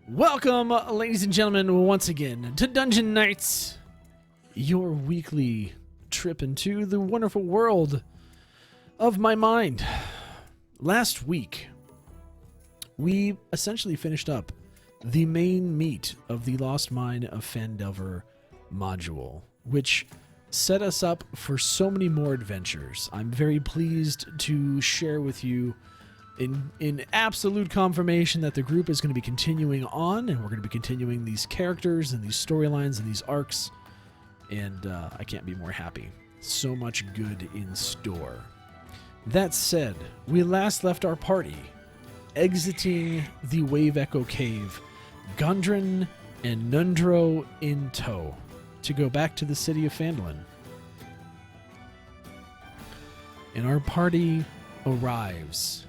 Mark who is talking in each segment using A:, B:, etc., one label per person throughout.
A: Welcome, ladies and gentlemen, once again to Dungeon Nytes, your weekly trip into the wonderful world of my mind. Last week, we essentially finished up the main meat of the Lost Mine of Phandalin module, which set us up for so many more adventures. I'm very pleased to share with you in absolute confirmation that the group is going to be continuing on, and we're going to be continuing these characters and these storylines and these arcs, and I can't be more happy. So much good in store. That said, we last left our party exiting the Wave Echo Cave, Gundren and Nundro in tow, to go back to the city of Phandalin. And our party arrives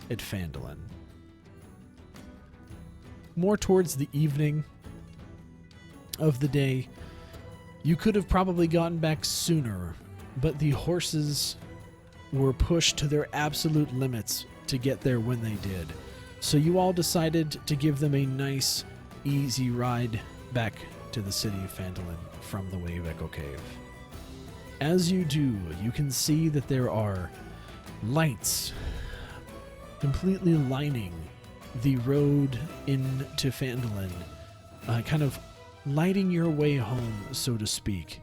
A: at Phandalin. More towards the evening of the day. You could have probably gotten back sooner, but the horses were pushed to their absolute limits to get there when they did. So you all decided to give them a nice, easy ride back to the city of Phandalin from the Wave Echo Cave. As you do, you can see that there are lights completely lining the road into Phandalin, kind of lighting your way home, so to speak.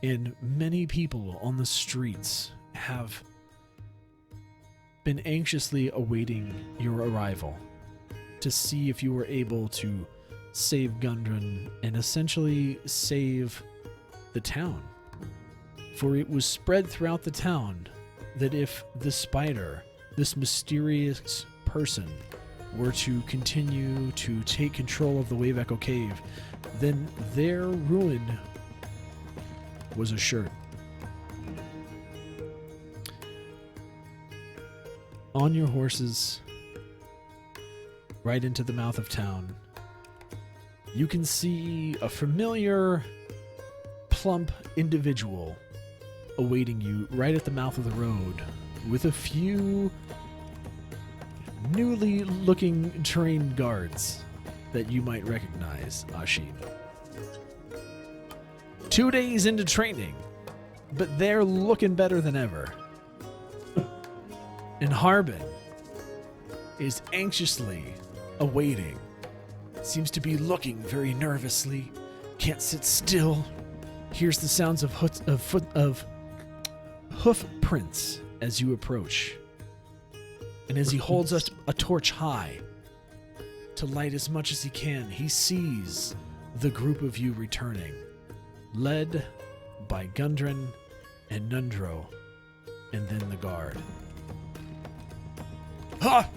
A: And many people on the streets have been anxiously awaiting your arrival to see if you were able to save Gundren and essentially save the town. For it was spread throughout the town that if the spider, this mysterious person, were to continue to take control of the Wave Echo Cave, then their ruin was assured. On your horses, right into the mouth of town, you can see a familiar, plump individual awaiting you right at the mouth of the road, with a few newly looking trained guards that you might recognize, Ashin. 2 days into training, but they're looking better than ever. And Harbin is anxiously awaiting. Seems to be looking very nervously. Can't sit still. Hears the sounds of hoof prints as you approach. And as he holds a torch high to light as much as he can, he sees the group of you returning, led by Gundren and Nundro, and then the guard. Ha!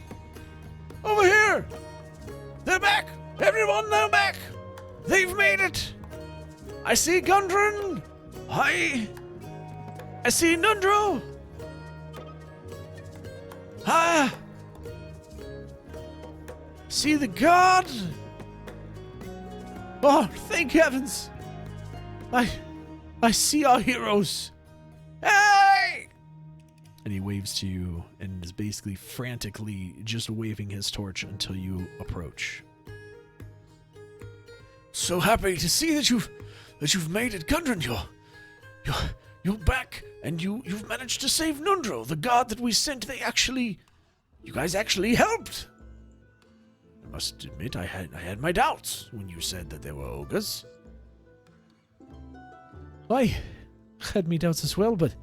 A: Over here! They're back! Everyone, they're back! They've made it! I see Gundren! I see Nundro! See the guard! Oh, thank heavens! I see our heroes! Hey! And he waves to you and is basically frantically just waving his torch until you approach. So happy to see that you've made it, Gundren. You're back, and you've managed to save Nundro, the guard that we sent. You guys actually helped. I must admit, I had my doubts when you said that there were ogres. I had me doubts as well, but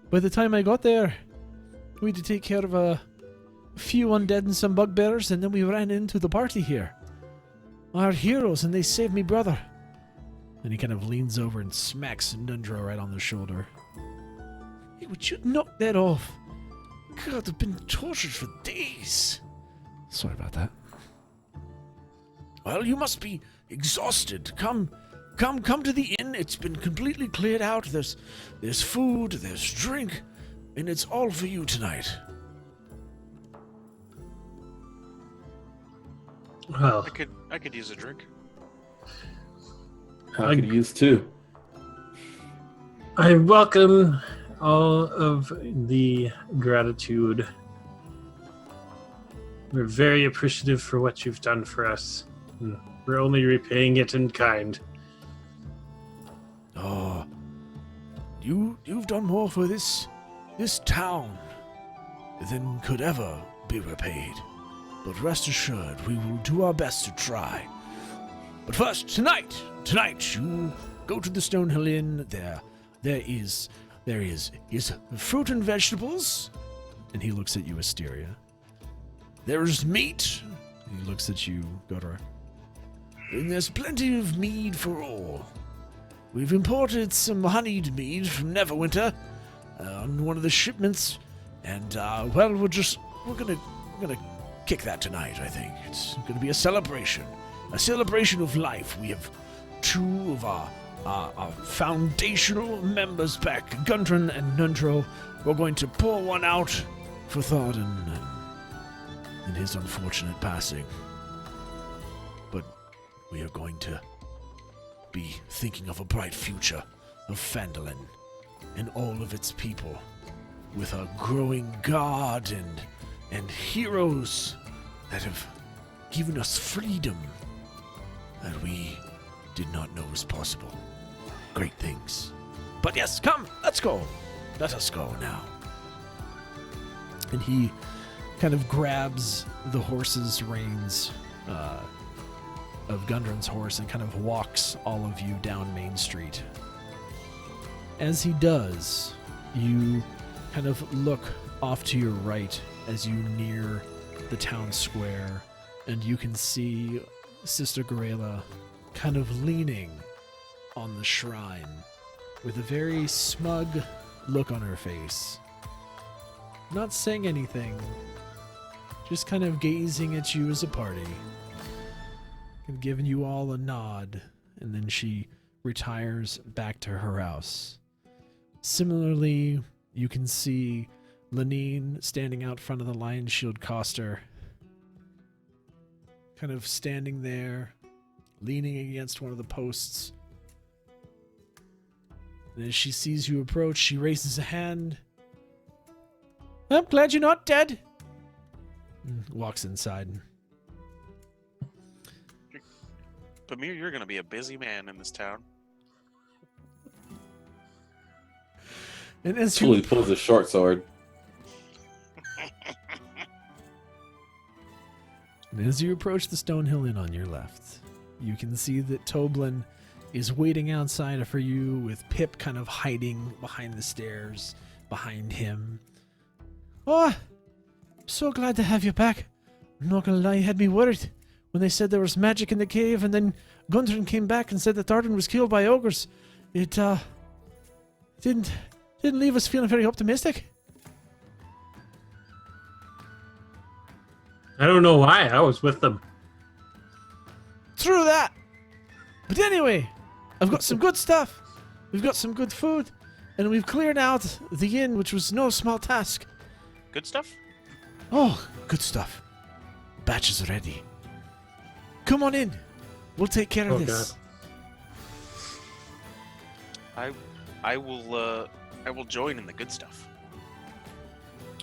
A: by the time I got there, we had to take care of a few undead and some bugbears, and then we ran into the party here. Our heroes, and they saved me brother. And he kind of leans over and smacks Nundro right on the shoulder. Hey, would you knock that off? God, I've been tortured for days. Sorry about that. Well, you must be exhausted. Come to the inn. It's been completely cleared out. There's food, there's drink, and it's all for you tonight.
B: Well,
C: I could use a drink.
D: I could use two.
B: I welcome all of the gratitude. We're very appreciative for what you've done for us. We're only repaying it in kind.
A: Oh, you've done more for this town than could ever be repaid. But rest assured, we will do our best to try. But first, tonight, you go to the Stonehill Inn. There is fruit and vegetables. And he looks at you, Asteria. There's meat. He looks at you, Godra. And there's plenty of mead for all. We've imported some honeyed mead from Neverwinter on one of the shipments, and we're gonna kick that tonight. I think it's gonna be a celebration of life. We have two of our foundational members back, Gundren and Nundro. We're going to pour one out for Tharden and his unfortunate passing. But we are going to be thinking of a bright future of Phandalin and all of its people, with a growing god and heroes that have given us freedom that we did not know was possible. Great things. But yes, come, let's go. Let us go now. And he kind of grabs the horse's reins of Gundren's horse and kind of walks all of you down Main Street. As he does, you kind of look off to your right as you near the town square, and you can see Sister Garela kind of leaning on the shrine with a very smug look on her face. Not saying anything, just kind of gazing at you as a party. And giving you all a nod, and then she retires back to her house. Similarly, you can see Lenine standing out front of the Lion Shield Coster, kind of standing there, leaning against one of the posts. And as she sees you approach, she raises a hand. I'm glad you're not dead. And walks inside.
C: Pamir, you're going to be a busy man in this town.
A: And as
D: He pulls a short sword.
A: And as you approach the Stonehill Inn on your left, you can see that Toblin is waiting outside for you, with Pip kind of hiding behind the stairs behind him. Oh, I'm so glad to have you back. I'm not gonna lie, you had me worried when they said there was magic in the cave, and then Gundren came back and said that Tharden was killed by ogres. It didn't leave us feeling very optimistic.
B: I don't know why. I was with them.
A: True that. But anyway, I've got some good stuff. We've got some good food, and we've cleared out the inn, which was no small task.
C: Good stuff?
A: Oh, good stuff. Batch is ready. Come on in. We'll take care of this.
C: God. I will join in the good stuff.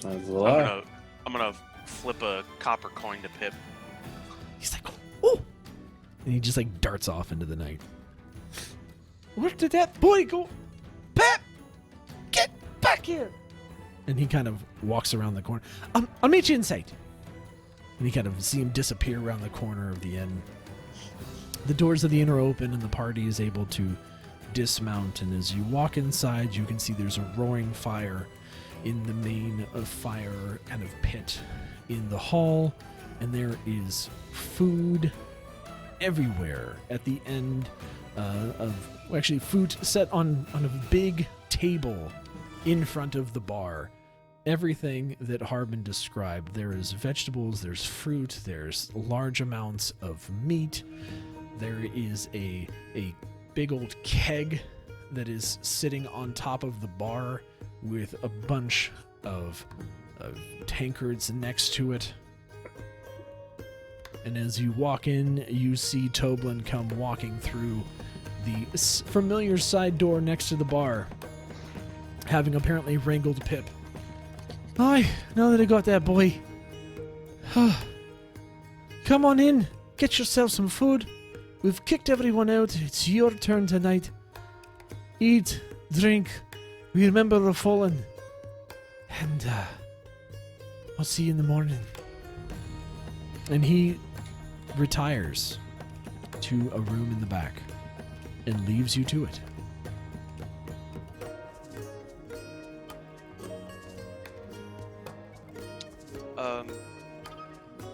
D: As will I.
C: I'm gonna flip a copper coin to Pip.
A: He's like, oh! And he just like darts off into the night. Where did that boy go? Pip! Get back here! And he kind of walks around the corner. I'll meet you inside. And you kind of see him disappear around the corner of the inn. The doors of the inn are open, and the party is able to dismount. And as you walk inside, you can see there's a roaring fire in the main fire kind of pit in the hall, and there is food everywhere at the end food set on a big table in front of the bar. Everything that Harbin described. There is vegetables, there's fruit, there's large amounts of meat. There is a big old keg that is sitting on top of the bar with a bunch of tankards next to it. And as you walk in, you see Toblin come walking through the familiar side door next to the bar, having apparently wrangled Pip. Aye, now that I got that boy. Come on in. get yourself some food. We've kicked everyone out. It's your turn tonight. Eat, drink. We remember the fallen. And, I'll see you in the morning. And he retires to a room in the back and leaves you to it.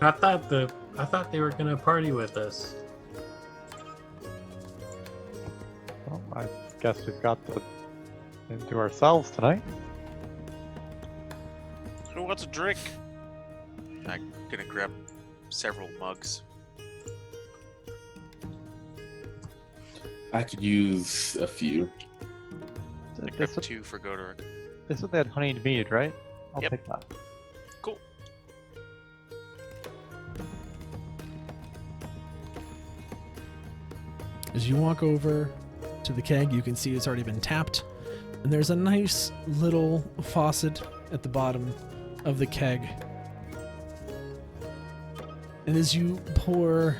B: I thought they were gonna party with us.
E: Well, I guess we've got the into ourselves tonight.
C: Who wants a drink? I'm gonna grab several mugs.
D: I could use a few.
C: I grab 2 for Goderic.
E: This is that honeyed mead, right? I'll
C: Yep.
E: take that.
C: Cool.
A: As you walk over to the keg, you can see it's already been tapped. And there's a nice little faucet at the bottom of the keg. And as you pour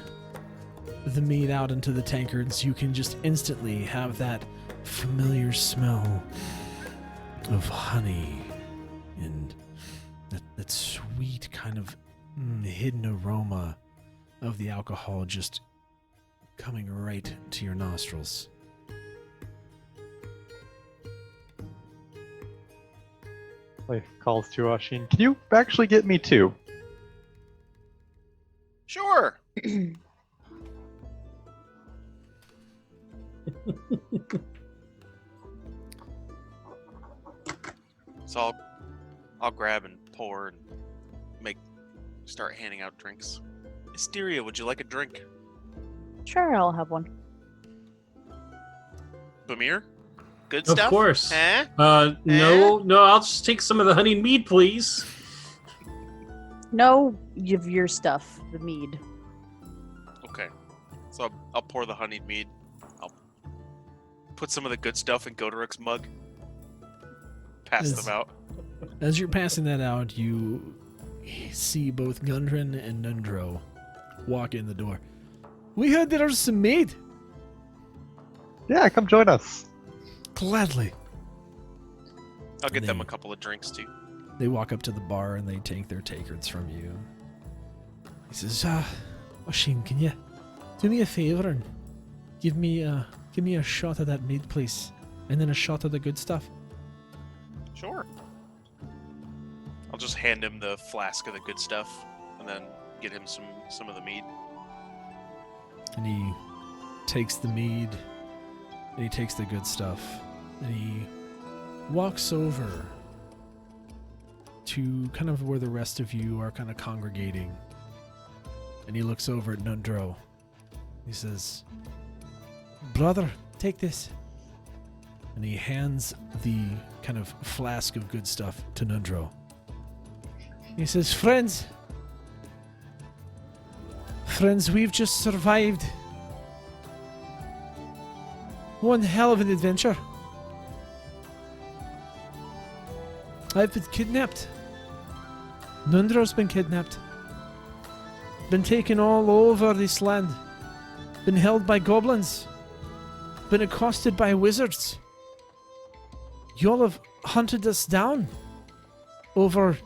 A: the mead out into the tankards, you can just instantly have that familiar smell of honey and that sweet kind of hidden aroma of the alcohol just coming right to your nostrils.
E: Like calls to Ashin. Can you actually get me 2?
C: Sure. So I'll grab and pour and start handing out drinks. Hysteria, would you like a drink?
F: Sure, I'll have one.
C: Bamir? Good
B: Of
C: stuff?
B: course.
C: Eh?
B: No, I'll just take some of the honey mead, please.
F: No, of your stuff, the mead.
C: Okay. So I'll pour the honeyed mead. I'll put some of the good stuff in Goderic's mug. Pass
A: Yes.
C: them out.
A: As you're passing that out, you see both Gundren and Nundro walk in the door. We heard there was some mead.
E: Yeah, come join us.
A: Gladly.
C: I'll get them
A: They-
C: a couple of drinks too.
A: They walk up to the bar and they take their takards from you. He says, Oshin, can you do me a favor and give me a shot of that mead, please, and then a shot of the good stuff?
C: Sure. I'll just hand him the flask of the good stuff and then get him some of the mead.
A: And he takes the mead and he takes the good stuff and he walks over to kind of where the rest of you are kind of congregating. And he looks over at Nundro. He says, Brother, take this. And he hands the kind of flask of good stuff to Nundro. He says, Friends, we've just survived one hell of an adventure. I've been kidnapped. Nundro's been kidnapped. Been taken all over this land. Been held by goblins. Been accosted by wizards. Y'all have hunted us down over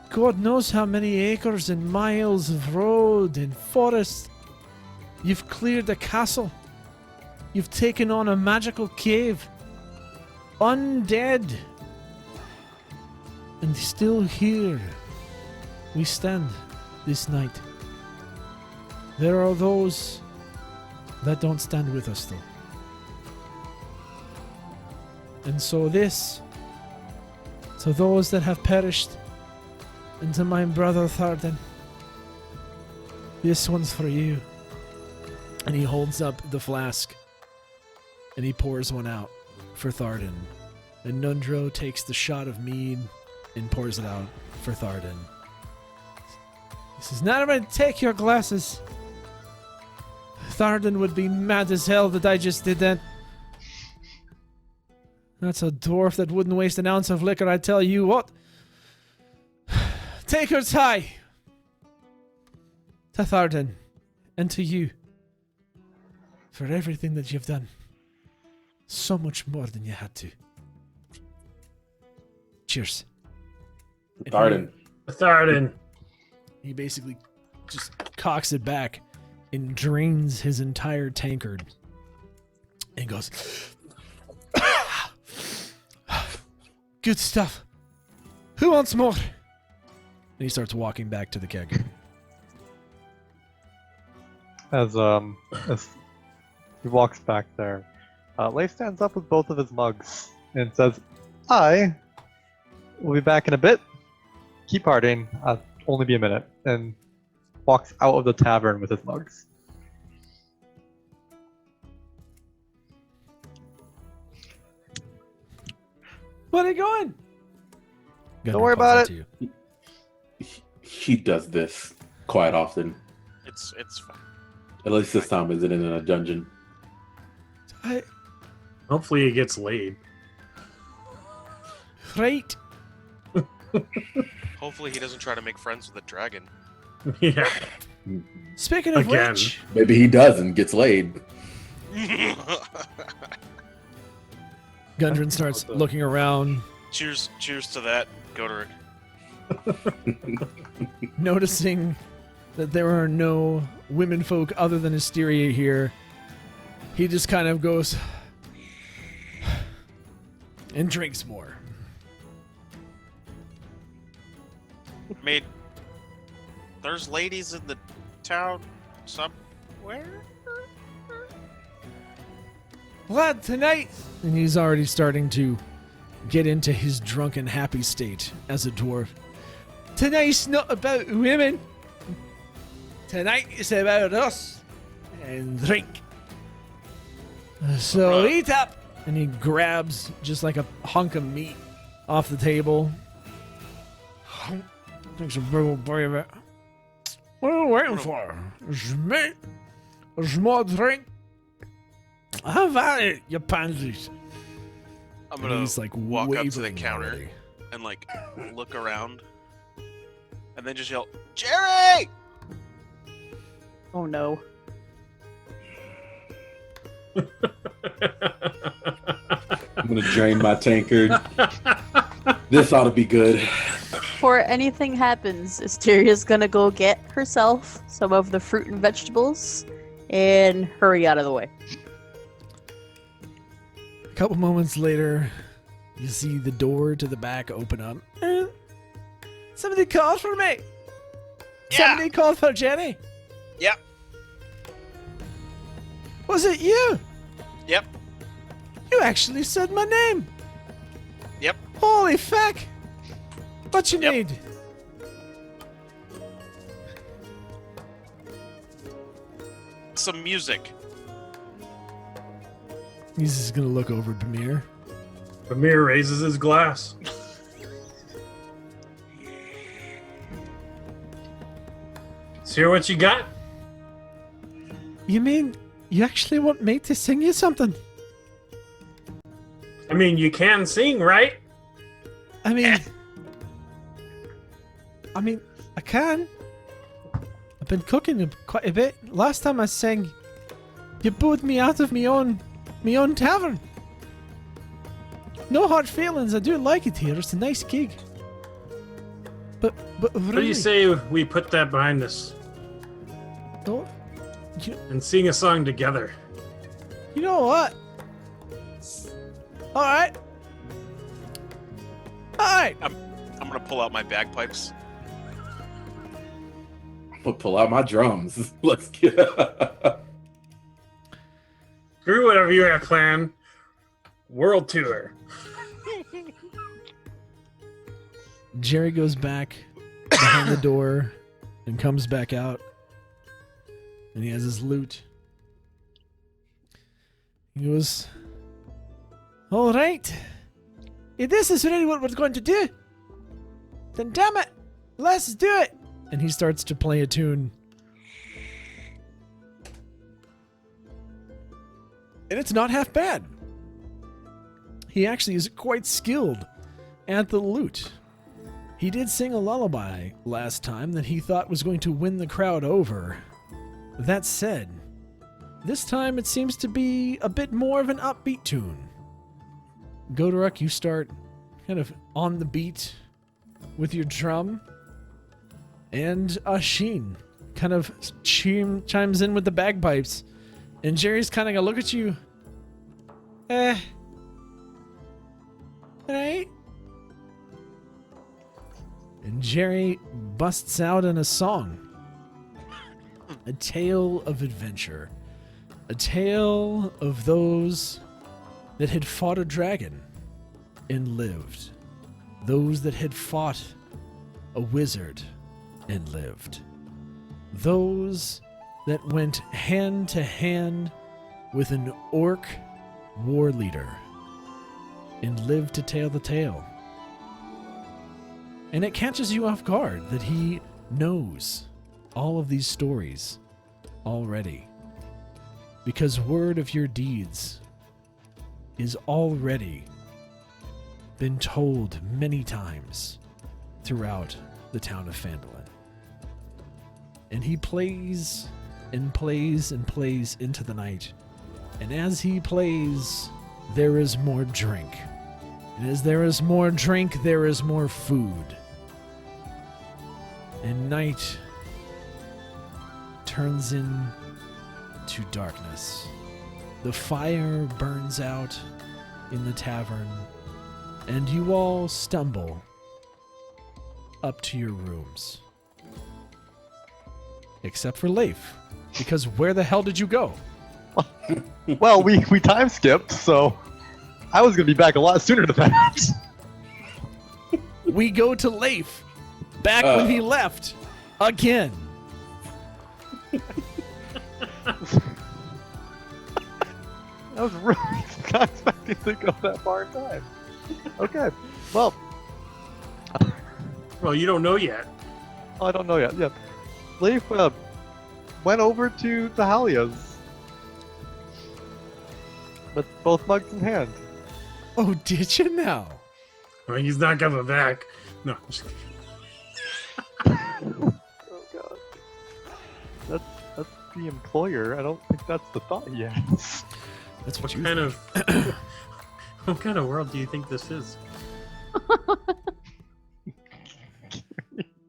A: God knows how many acres and miles of road and forest. You've cleared a castle. You've taken on a magical cave. Undead. And still here we stand this night. There are those that don't stand with us though. And so this, to those that have perished, and to my brother Thardan, this one's for you. And he holds up the flask and he pours one out for Thardan. And Nundro takes the shot of mead and pours it out for Thardan. He says, Now everybody take your glasses. Thardan would be mad as hell that I just did that. That's a dwarf that wouldn't waste an ounce of liquor, I tell you what. Take her high to Thardan. and to you for everything that you've done. So much more than you had to. Cheers.
D: Garden.
B: Phandalin.
A: He basically just cocks it back and drains his entire tankard and goes, good stuff. Who wants more? And he starts walking back to the keg.
E: As he walks back there, Leif stands up with both of his mugs and says, I will be back in a bit. Keep partying. Only be a minute. And walks out of the tavern with his mugs.
A: Where are you going?
E: Don't worry about it.
D: He does this quite often.
C: It's fine.
D: At least this time isn't in a dungeon.
B: Hopefully he gets laid.
A: Right.
C: Hopefully he doesn't try to make friends with a dragon.
B: Yeah.
A: Speaking of
B: Again.
A: which,
D: Maybe he does and gets laid.
A: Gundren starts looking around,
C: cheers to that, Goderic.
A: noticing that there are no women folk other than Hysteria here. He just kind of goes and drinks more.
C: I mean, there's ladies in the town somewhere.
A: Lad, tonight! And he's already starting to get into his drunken happy state as a dwarf. Tonight's not about women. Tonight is about us and drink. So eat up! And he grabs just like a hunk of meat off the table. Takes a big old bite of it. What are you waiting for? It's meat. It's more drink. Have at it, you pansies.
C: I'm
A: And
C: gonna
A: he's like
C: walk up to the
A: wavering
C: counter
A: already.
C: and like look around, and then just yell, "Jerry!"
F: Oh no.
D: I'm gonna drain my tankard. This ought to be good.
F: Before anything happens, Asteria's gonna go get herself some of the fruit and vegetables and hurry out of the way.
A: A couple moments later, you see the door to the back open up. Somebody called for me. Somebody called for Jenny.
C: Yep.
A: Was it you?
C: Yep.
A: You actually said my name.
C: Yep.
A: Holy fuck. What you
C: Yep.
A: need?
C: Some music.
A: He's just gonna look over at Bamir.
B: Amir raises his glass. Let's hear what you got.
A: You mean you actually want me to sing you something?
B: I mean, you can sing, right?
A: I mean, I can. I've been cooking quite a bit. Last time I sang, you booed me out of me own tavern. No hard feelings. I do like it here. It's a nice gig. But
B: What do
A: really,
B: you say we put that behind us
A: don't-
B: and sing a song together?
A: you know what? All right.
C: I'm gonna pull out my bagpipes.
D: I'm gonna pull out my drums. Let's get.
B: Screw whatever you have planned. World tour.
A: Jerry goes back behind the door and comes back out. And he has his lute. He goes, all right. If this is really what we're going to do, then damn it, let's do it. And he starts to play a tune. And it's not half bad. He actually is quite skilled at the lute. He did sing a lullaby last time that he thought was going to win the crowd over. That said, this time it seems to be a bit more of an upbeat tune. Godoruk, you start kind of on the beat with your drum, and Ashin kind of chimes in with the bagpipes, and Jerry's kind of gonna look at you. Right? And Jerry busts out in a song. A tale of adventure. A tale of those that had fought a dragon and lived. Those that had fought a wizard and lived. Those that went hand to hand with an orc war leader and lived to tell the tale. And it catches you off guard that he knows all of these stories already. Because word of your deeds is already been told many times throughout the town of Phandalin. And he plays and plays and plays into the night. And as he plays, there is more drink. And as there is more drink, there is more food. And night turns into darkness. The fire burns out in the tavern, and you all stumble up to your rooms. Except for Leif, because where the hell did you go?
E: Well, we time skipped, so I was gonna be back a lot sooner than that.
A: We go to Leif, back when he left, again.
E: I was really not expecting to go that far in time. Okay, well,
B: Well, you don't know yet.
E: I don't know yet. Yeah, Leif went over to the Halias with both mugs in hand.
A: Oh, did you now?
B: Well, he's not coming back. No.
E: Oh god, that's the employer. I don't think that's the thought yet.
A: That's
B: What
A: you
B: kind
A: think.
B: of what kind of world do you think this is?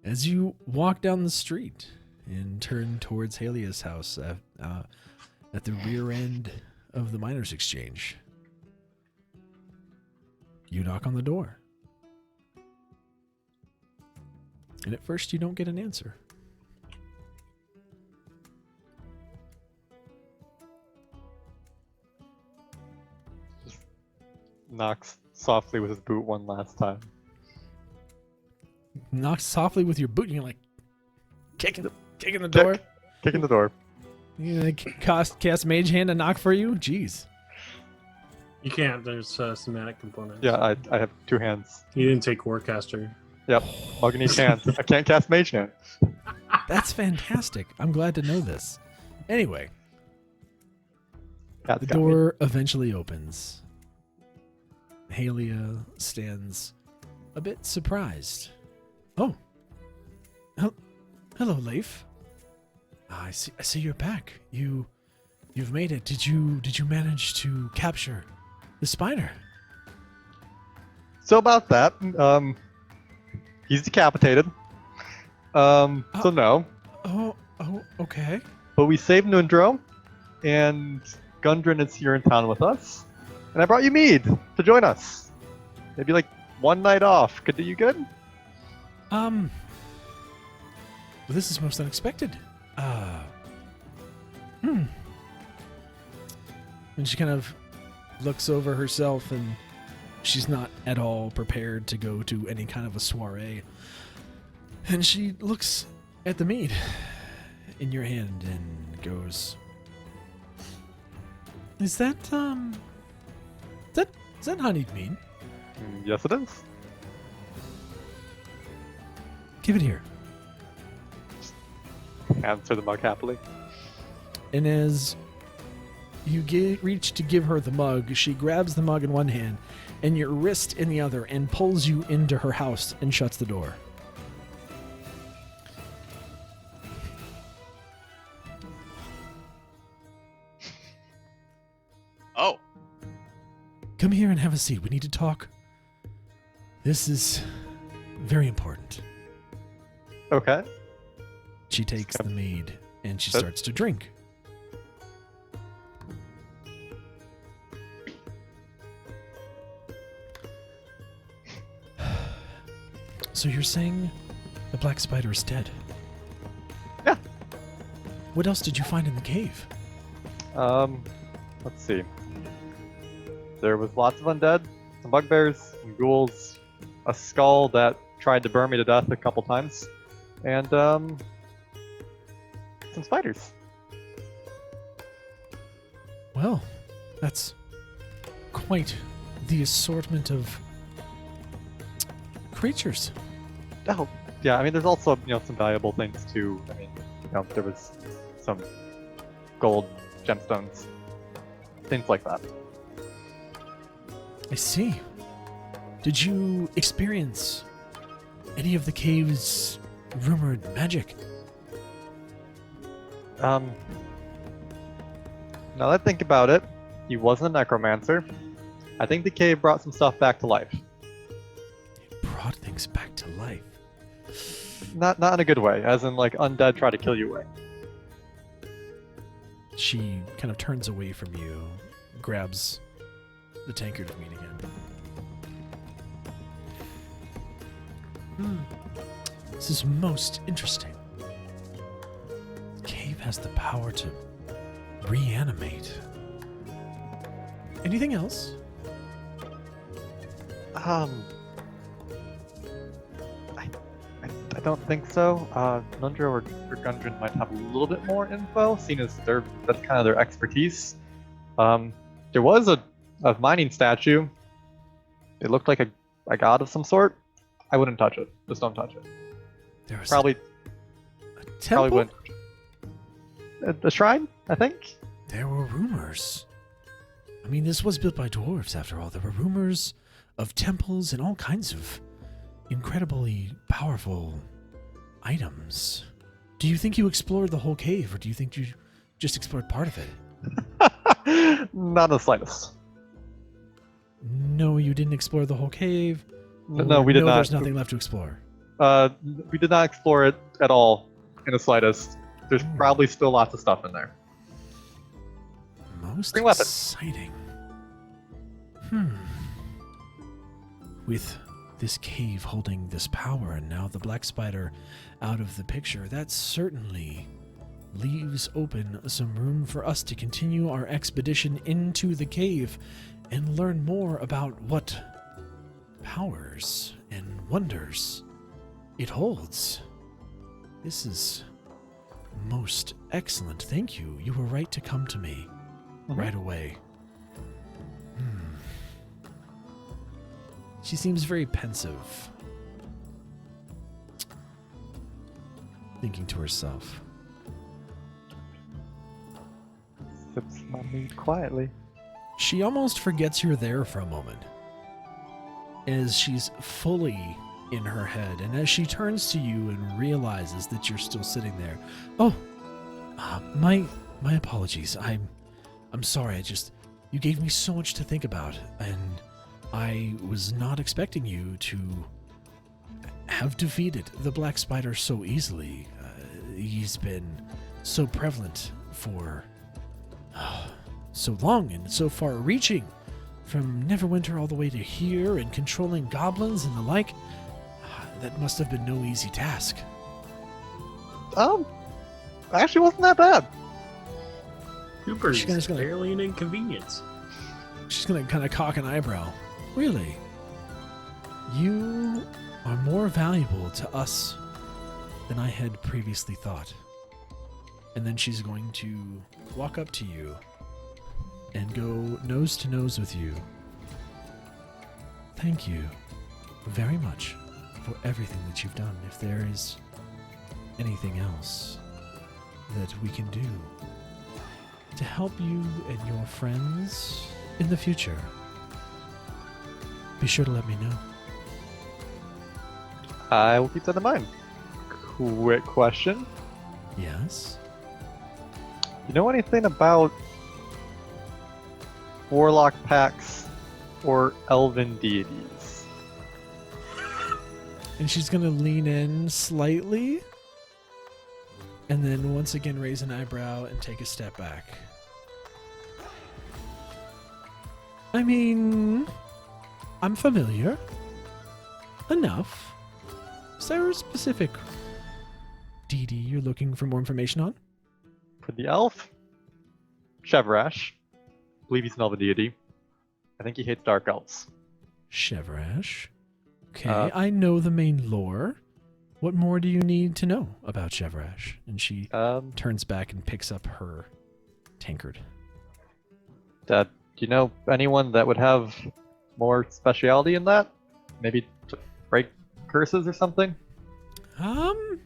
A: As you walk down the street and turn towards Halia's house at the rear end of the Miners' Exchange, you knock on the door. And at first you don't get an answer.
E: Knocks softly with his boot one last time.
A: Knocks softly with your boot and you're like kicking the door.
E: Kicking the door.
A: You like cast Mage Hand to knock for you? Jeez.
B: You can't. There's a somatic component.
E: Yeah, I have two hands.
B: You didn't take Warcaster.
E: Yep, mug in each hand. I can't cast Mage Hand.
A: That's fantastic. I'm glad to know this. Anyway,
E: Cat's
A: the
E: got me.
A: door eventually opens. Halia stands a bit surprised. Oh. Hello, Leif. I see you're back. You've made it. Did you manage to capture the spider?
E: So about that, he's decapitated. So no.
A: Oh, okay.
E: But we saved Nundro, and Gundren is here in town with us. And I brought you mead to join us. Maybe like one night off could do you good?
A: Well, this is most unexpected. And she kind of looks over herself, and she's not at all prepared to go to any kind of a soiree. And she looks at the mead in your hand and goes, Is that honeyed mead?
E: Yes, it is.
A: Give it here.
E: Hands her the mug happily.
A: And as you reach to give her the mug, she grabs the mug in one hand and your wrist in the other and pulls you into her house and shuts the door.
C: Oh,
A: Come here and have a seat. We need to talk. This is very important.
E: Okay.
A: She takes
E: Yep.
A: the mead and she
E: Yep.
A: starts to drink. So you're saying the black spider is dead?
E: Yeah.
A: What else did you find in the cave?
E: Let's see. There was lots of undead, some bugbears, some ghouls, a skull that tried to burn me to death a couple times, and some spiders.
A: Well, that's quite the assortment of creatures.
E: Oh, yeah. I mean, there's also some valuable things too. I mean, there was some gold gemstones, things like that.
A: I see. Did you experience any of the cave's rumored magic?
E: Now that I think about it, he wasn't a necromancer. I think the cave brought some stuff back to life.
A: It brought things back to life.
E: Not in a good way, as in like undead try to kill you away.
A: She kind of turns away from you, grabs the tankard of meat again. This is most interesting. The cave has the power to reanimate. Anything else?
E: I don't think so. Nundra or Gundren might have a little bit more info, seeing as that's kind of their expertise. There was a mining statue. It looked like a god of some sort. I wouldn't touch it. Just don't touch it.
A: There was
E: Probably
A: a temple?
E: wouldn't touch it. A shrine, I think.
A: There were rumors. I mean, this was built by dwarves, after all. There were rumors of temples and all kinds of incredibly powerful items. Do you think you explored the whole cave, or do you think you just explored part of it?
E: Not in the slightest.
A: No, you didn't explore the whole cave?
E: No, we did
A: no,
E: not.
A: There's nothing left to explore.
E: We did not explore it at all in the slightest. There's probably still lots of stuff in there.
A: Most
E: Bring weapons.
A: exciting. With this cave holding this power and now the black spider out of the picture, that certainly leaves open some room for us to continue our expedition into the cave and learn more about what powers and wonders it holds. This is most excellent. Thank you. You were right to come to me right away. She seems very pensive, thinking to herself.
E: Sips my meat quietly.
A: She almost forgets you're there for a moment, as she's fully in her head, and as she turns to you and realizes that you're still sitting there. Oh, my apologies. I'm sorry. You gave me so much to think about, and I was not expecting you to have defeated the black spider so easily. He's been so prevalent for so long and so far-reaching, from Neverwinter all the way to here, and controlling goblins and the like. That must have been no easy task.
E: Actually wasn't that bad.
B: Cooper's
A: She's gonna-
B: barely an inconvenience.
A: She's gonna kind of cock an eyebrow. Really? You are more valuable to us than I had previously thought. And then she's going to walk up to you and go nose to nose with you. Thank you very much for everything that you've done. If there is anything else that we can do to help you and your friends in the future, be sure to let me know.
E: I will keep that in mind. Quick question.
A: Yes?
E: You know anything about warlock packs, or elven deities.
A: And she's going to lean in slightly. And then once again raise an eyebrow and take a step back. I mean, I'm familiar. Enough. Is there a specific deity you're looking for more information on?
E: For the elf, Chevrash. I believe he's an elven deity. I think he hates dark elves.
A: Chevrash. Okay,
E: Uh,
A: I know the main lore. What more do you need to know about Chevrash? And she turns back and picks up her tankard.
E: Do you know anyone that would have more speciality in that? Maybe to break curses or something?
A: And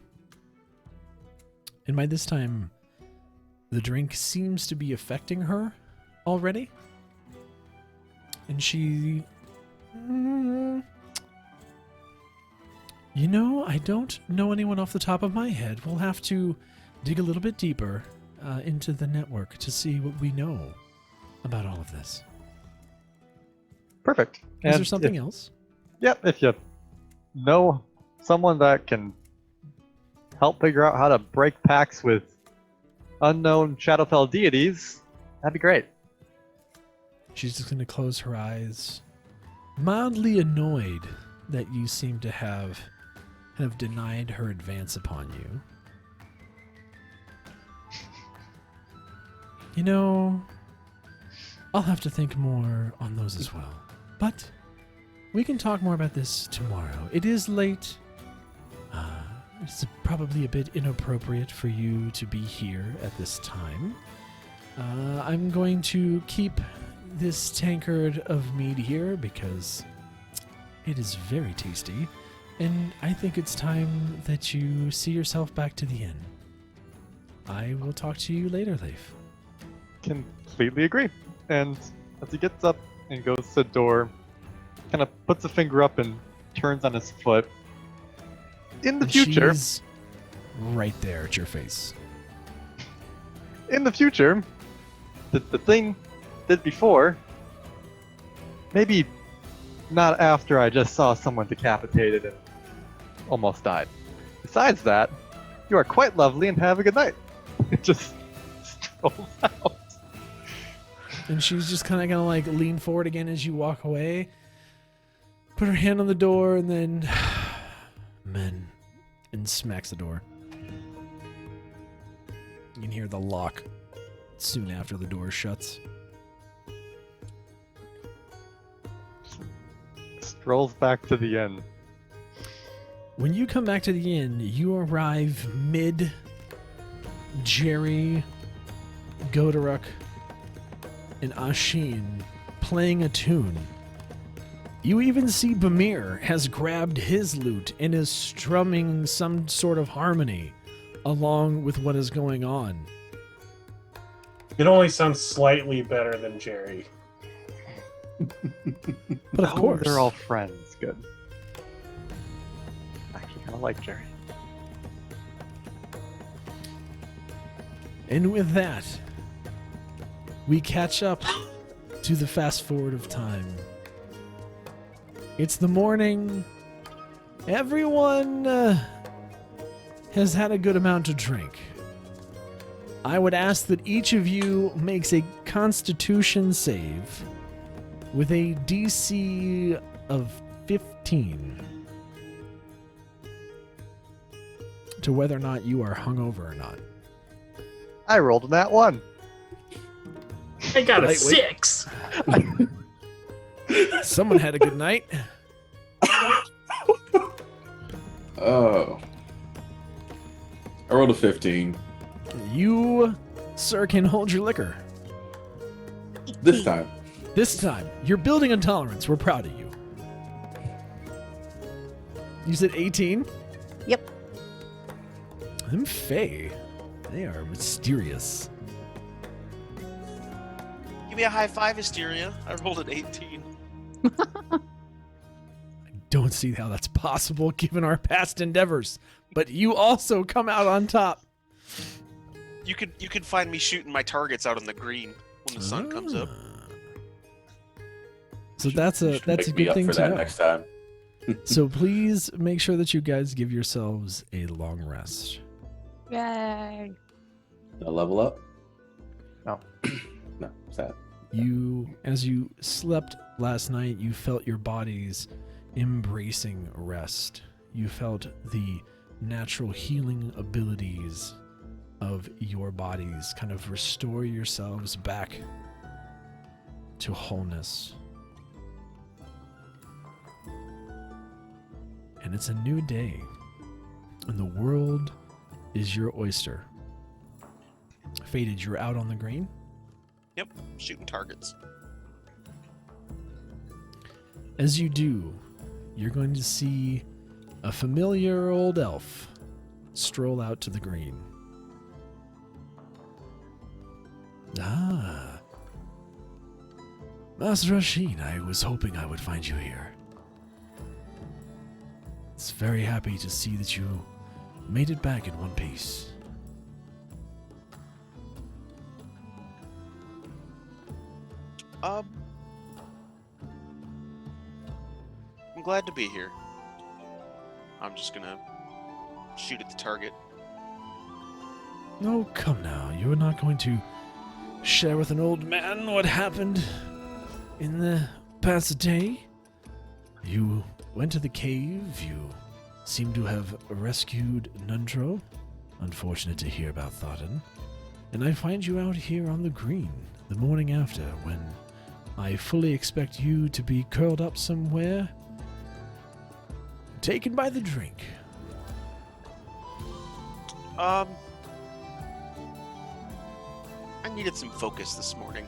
A: by this time, the drink seems to be affecting her already. And she... I don't know anyone off the top of my head. We'll have to dig a little bit deeper into the network to see what we know about all of this.
E: Perfect.
A: Is there something else?
E: Yep, if you know someone that can help figure out how to break pacts with unknown Shadowfell deities, that'd be great.
A: She's just going to close her eyes, mildly annoyed that you seem to have kind of denied her advance upon you. I'll have to think more on those as well. But we can talk more about this tomorrow. It is late. It's probably a bit inappropriate for you to be here at this time. I'm going to keep this tankard of mead here because it is very tasty, and I think it's time that you see yourself back to the inn. I will talk to you later, Leif.
E: Completely agree. And as he gets up and goes to the door, kind of puts a finger up and turns on his foot. In the
A: And
E: future,
A: she's right there at your face.
E: the thing did before, maybe not after I just saw someone decapitated and almost died. Besides that, you are quite lovely and have a good night. It just strolls out.
A: And she's just kind of gonna like lean forward again as you walk away, put her hand on the door, and then and smacks the door. You can hear the lock soon after the door shuts.
E: Strolls back to the inn.
A: When you come back to the inn, you arrive mid Jerry, Godoruk, and Ashin playing a tune. You even see Bamir has grabbed his lute and is strumming some sort of harmony along with what is going on.
B: It only sounds slightly better than Jerry.
A: But of course,
E: They're all friends. Good. I actually kind of like Jerry.
A: And with that, we catch up to the fast forward of time. It's the morning. Everyone has had a good amount to drink. I would ask that each of you makes a Constitution save with a DC of 15 to whether or not you are hungover or not.
E: I rolled in that one.
B: I got a
A: Lightweight.
B: 6.
A: Someone had a good night.
D: Oh. I rolled a 15.
A: You, sir, can hold your liquor.
D: This time.
A: This time, you're building intolerance. We're proud of you. You said 18?
F: Yep.
A: I'm Faye. They are mysterious.
C: Give me a high five, Hysteria. I rolled an 18.
A: I don't see how that's possible given our past endeavors. But you also come out on top.
C: You could find me shooting my targets out on the green when the sun comes up.
A: So that's a
D: Should
A: that's a
D: make me
A: good
D: up
A: thing
D: for
A: to
D: that
A: know.
D: next time.
A: So please make sure that you guys give yourselves a long rest.
F: Yay!
D: A level up?
E: No.
D: No, sad.
A: As you slept last night, you felt your bodies embracing rest. You felt the natural healing abilities of your bodies kind of restore yourselves back to wholeness. And it's a new day, and the world is your oyster. Faded, you're out on the green.
C: Yep, shooting targets.
A: As you do, you're going to see a familiar old elf stroll out to the green. Ah. Master Rasheen, I was hoping I would find you here. It's very happy to see that you made it back in one piece.
C: I'm glad to be here. I'm just gonna shoot at the target.
A: Oh, come now. You are not going to share with an old man what happened in the past day? You went to the cave. You seem to have rescued Nundro. Unfortunate to hear about Thodden. And I find you out here on the green the morning after, when I fully expect you to be curled up somewhere, taken by the drink.
C: I needed some focus this morning.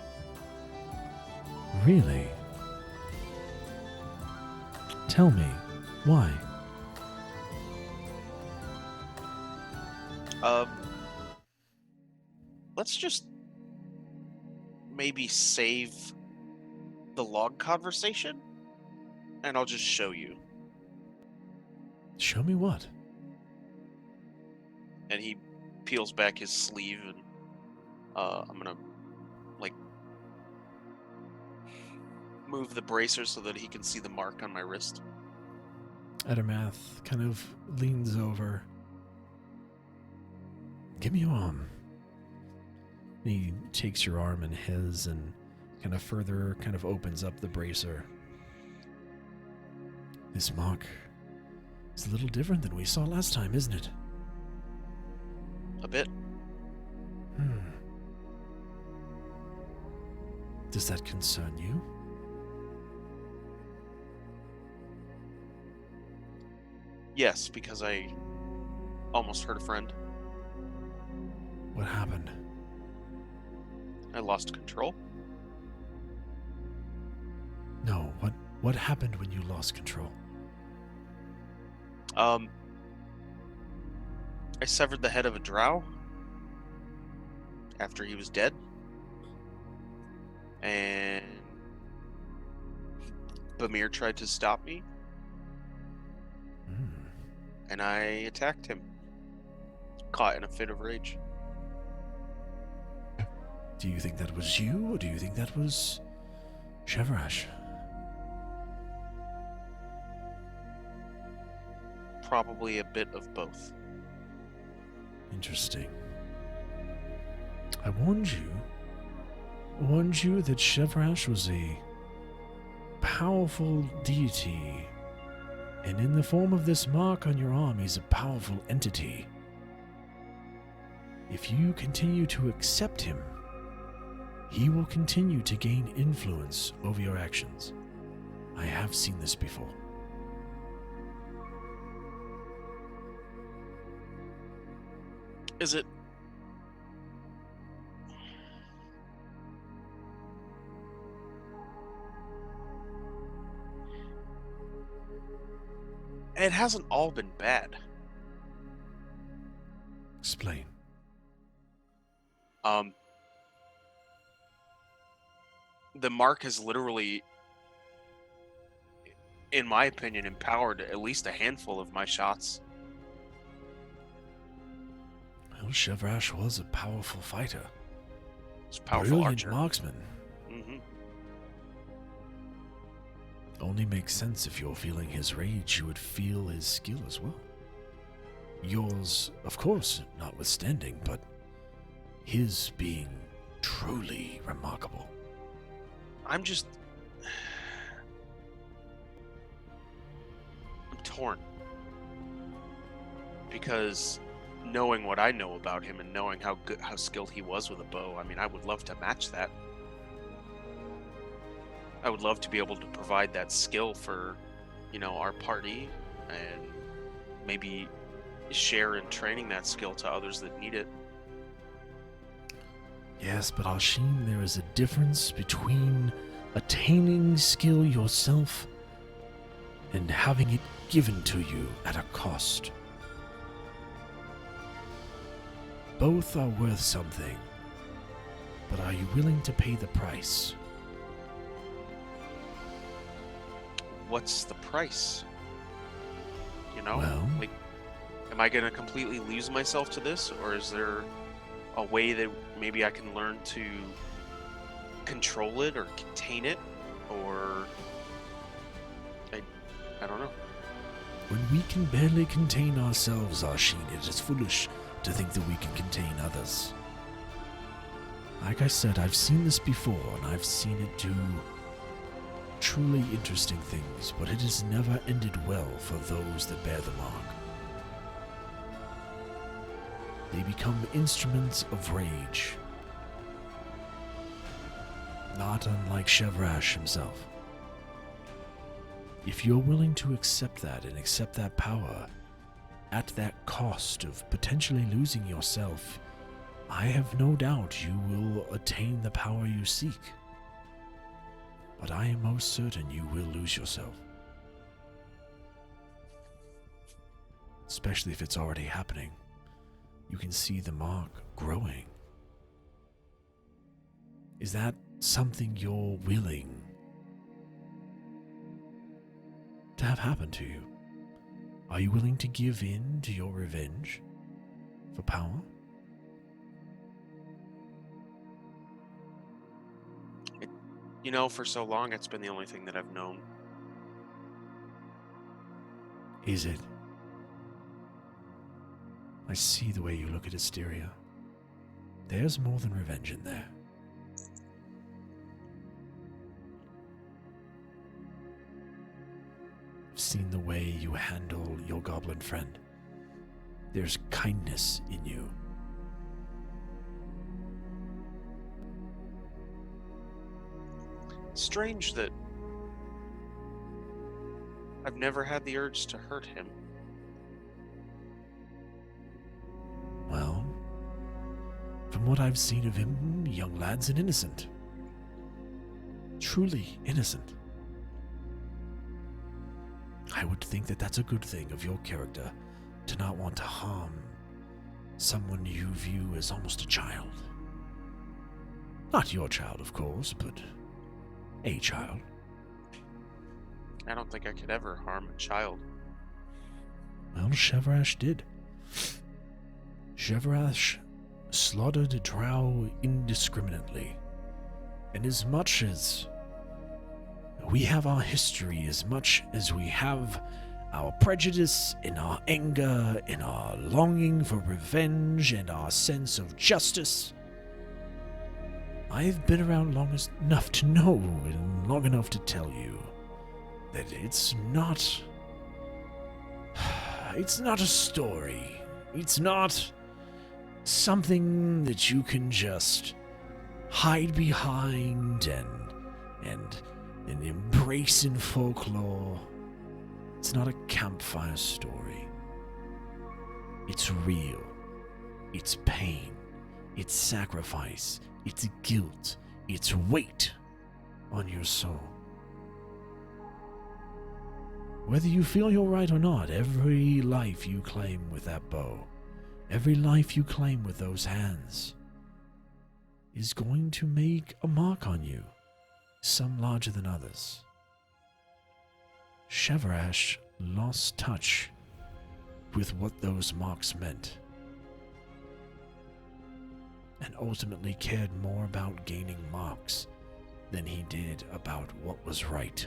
A: Really? Tell me, why?
C: Let's just maybe save the log conversation, and I'll just show you.
A: Show me what?
C: And he peels back his sleeve, and I'm gonna like move the bracer so that he can see the mark on my wrist.
A: Adamath kind of leans over. Give me your arm. He takes your arm in his and kind of further opens up the bracer. This mark is a little different than we saw last time, isn't it?
C: A bit.
A: Does that concern you?
C: Yes, because I almost hurt a friend.
A: What happened?
C: I lost control.
A: No, what happened when you lost control?
C: I severed the head of a drow after he was dead. And Bamir tried to stop me, and I attacked him, caught in a fit of rage.
A: Do you think that was you, or do you think that was Shevarash?
C: Probably a bit of both.
A: Interesting. I warned you that Shevarash was a powerful deity, and in the form of this mark on your arm, he's a powerful entity. If you continue to accept him, he will continue to gain influence over your actions. I have seen this before.
C: Is it? It hasn't all been bad.
A: Explain.
C: The mark has literally, in my opinion, empowered at least a handful of my shots.
A: Well, Shevarash was a powerful fighter.
C: It's a powerful
A: Brilliant
C: archer.
A: marksman.
C: Mm-hmm.
A: Only makes sense. If you're feeling his rage, you would feel his skill as well. Yours, of course, notwithstanding, but his being truly remarkable.
C: I'm torn. Because knowing what I know about him and knowing how skilled he was with a bow, I mean, I would love to match that. I would love to be able to provide that skill for, our party, and maybe share in training that skill to others that need it.
A: Yes, but Ashin, there is a difference between attaining skill yourself and having it given to you at a cost. Both are worth something, but are you willing to pay the price?
C: What's the price?
A: Well,
C: Am I going to completely lose myself to this, or is there a way that maybe I can learn to control it or contain it, or I don't know.
A: when we can barely contain ourselves, Ashin, it is foolish to think that we can contain others. Like I said, I've seen this before, and I've seen it do truly interesting things, but it has never ended well for those that bear the mark. They become instruments of rage, not unlike Chevrash himself. If you're willing to accept that and accept that power at that cost of potentially losing yourself, I have no doubt you will attain the power you seek. But I am most certain you will lose yourself. Especially if it's already happening. You can see the mark growing. Is that something you're willing to have happen to you? Are you willing to give in to your revenge for power?
C: For so long it's been the only thing that I've known.
A: Is it? I see the way you look at Hysteria. There's more than revenge in there. I've seen the way you handle your goblin friend. There's kindness in you.
C: Strange that I've never had the urge to hurt him.
A: Well, from what I've seen of him, young lad's an innocent. Truly innocent. I would think that that's a good thing of your character, to not want to harm someone you view as almost a child. Not your child, of course, but a child.
C: I don't think I could ever harm a child.
A: Well, Chevrash did. Chevrash slaughtered a drow indiscriminately. And as much as we have our history, as much as we have our prejudice and our anger and our longing for revenge and our sense of justice, I've been around long enough to know and long enough to tell you that it's not a story. It's not something that you can just hide behind and embrace in folklore. It's not a campfire story. It's real. It's pain. It's sacrifice. It's guilt. It's weight on your soul. Whether you feel you're right or not, every life you claim with that bow, every life you claim with those hands, is going to make a mark on you, some larger than others. Chevrash lost touch with what those marks meant, and ultimately cared more about gaining marks than he did about what was right.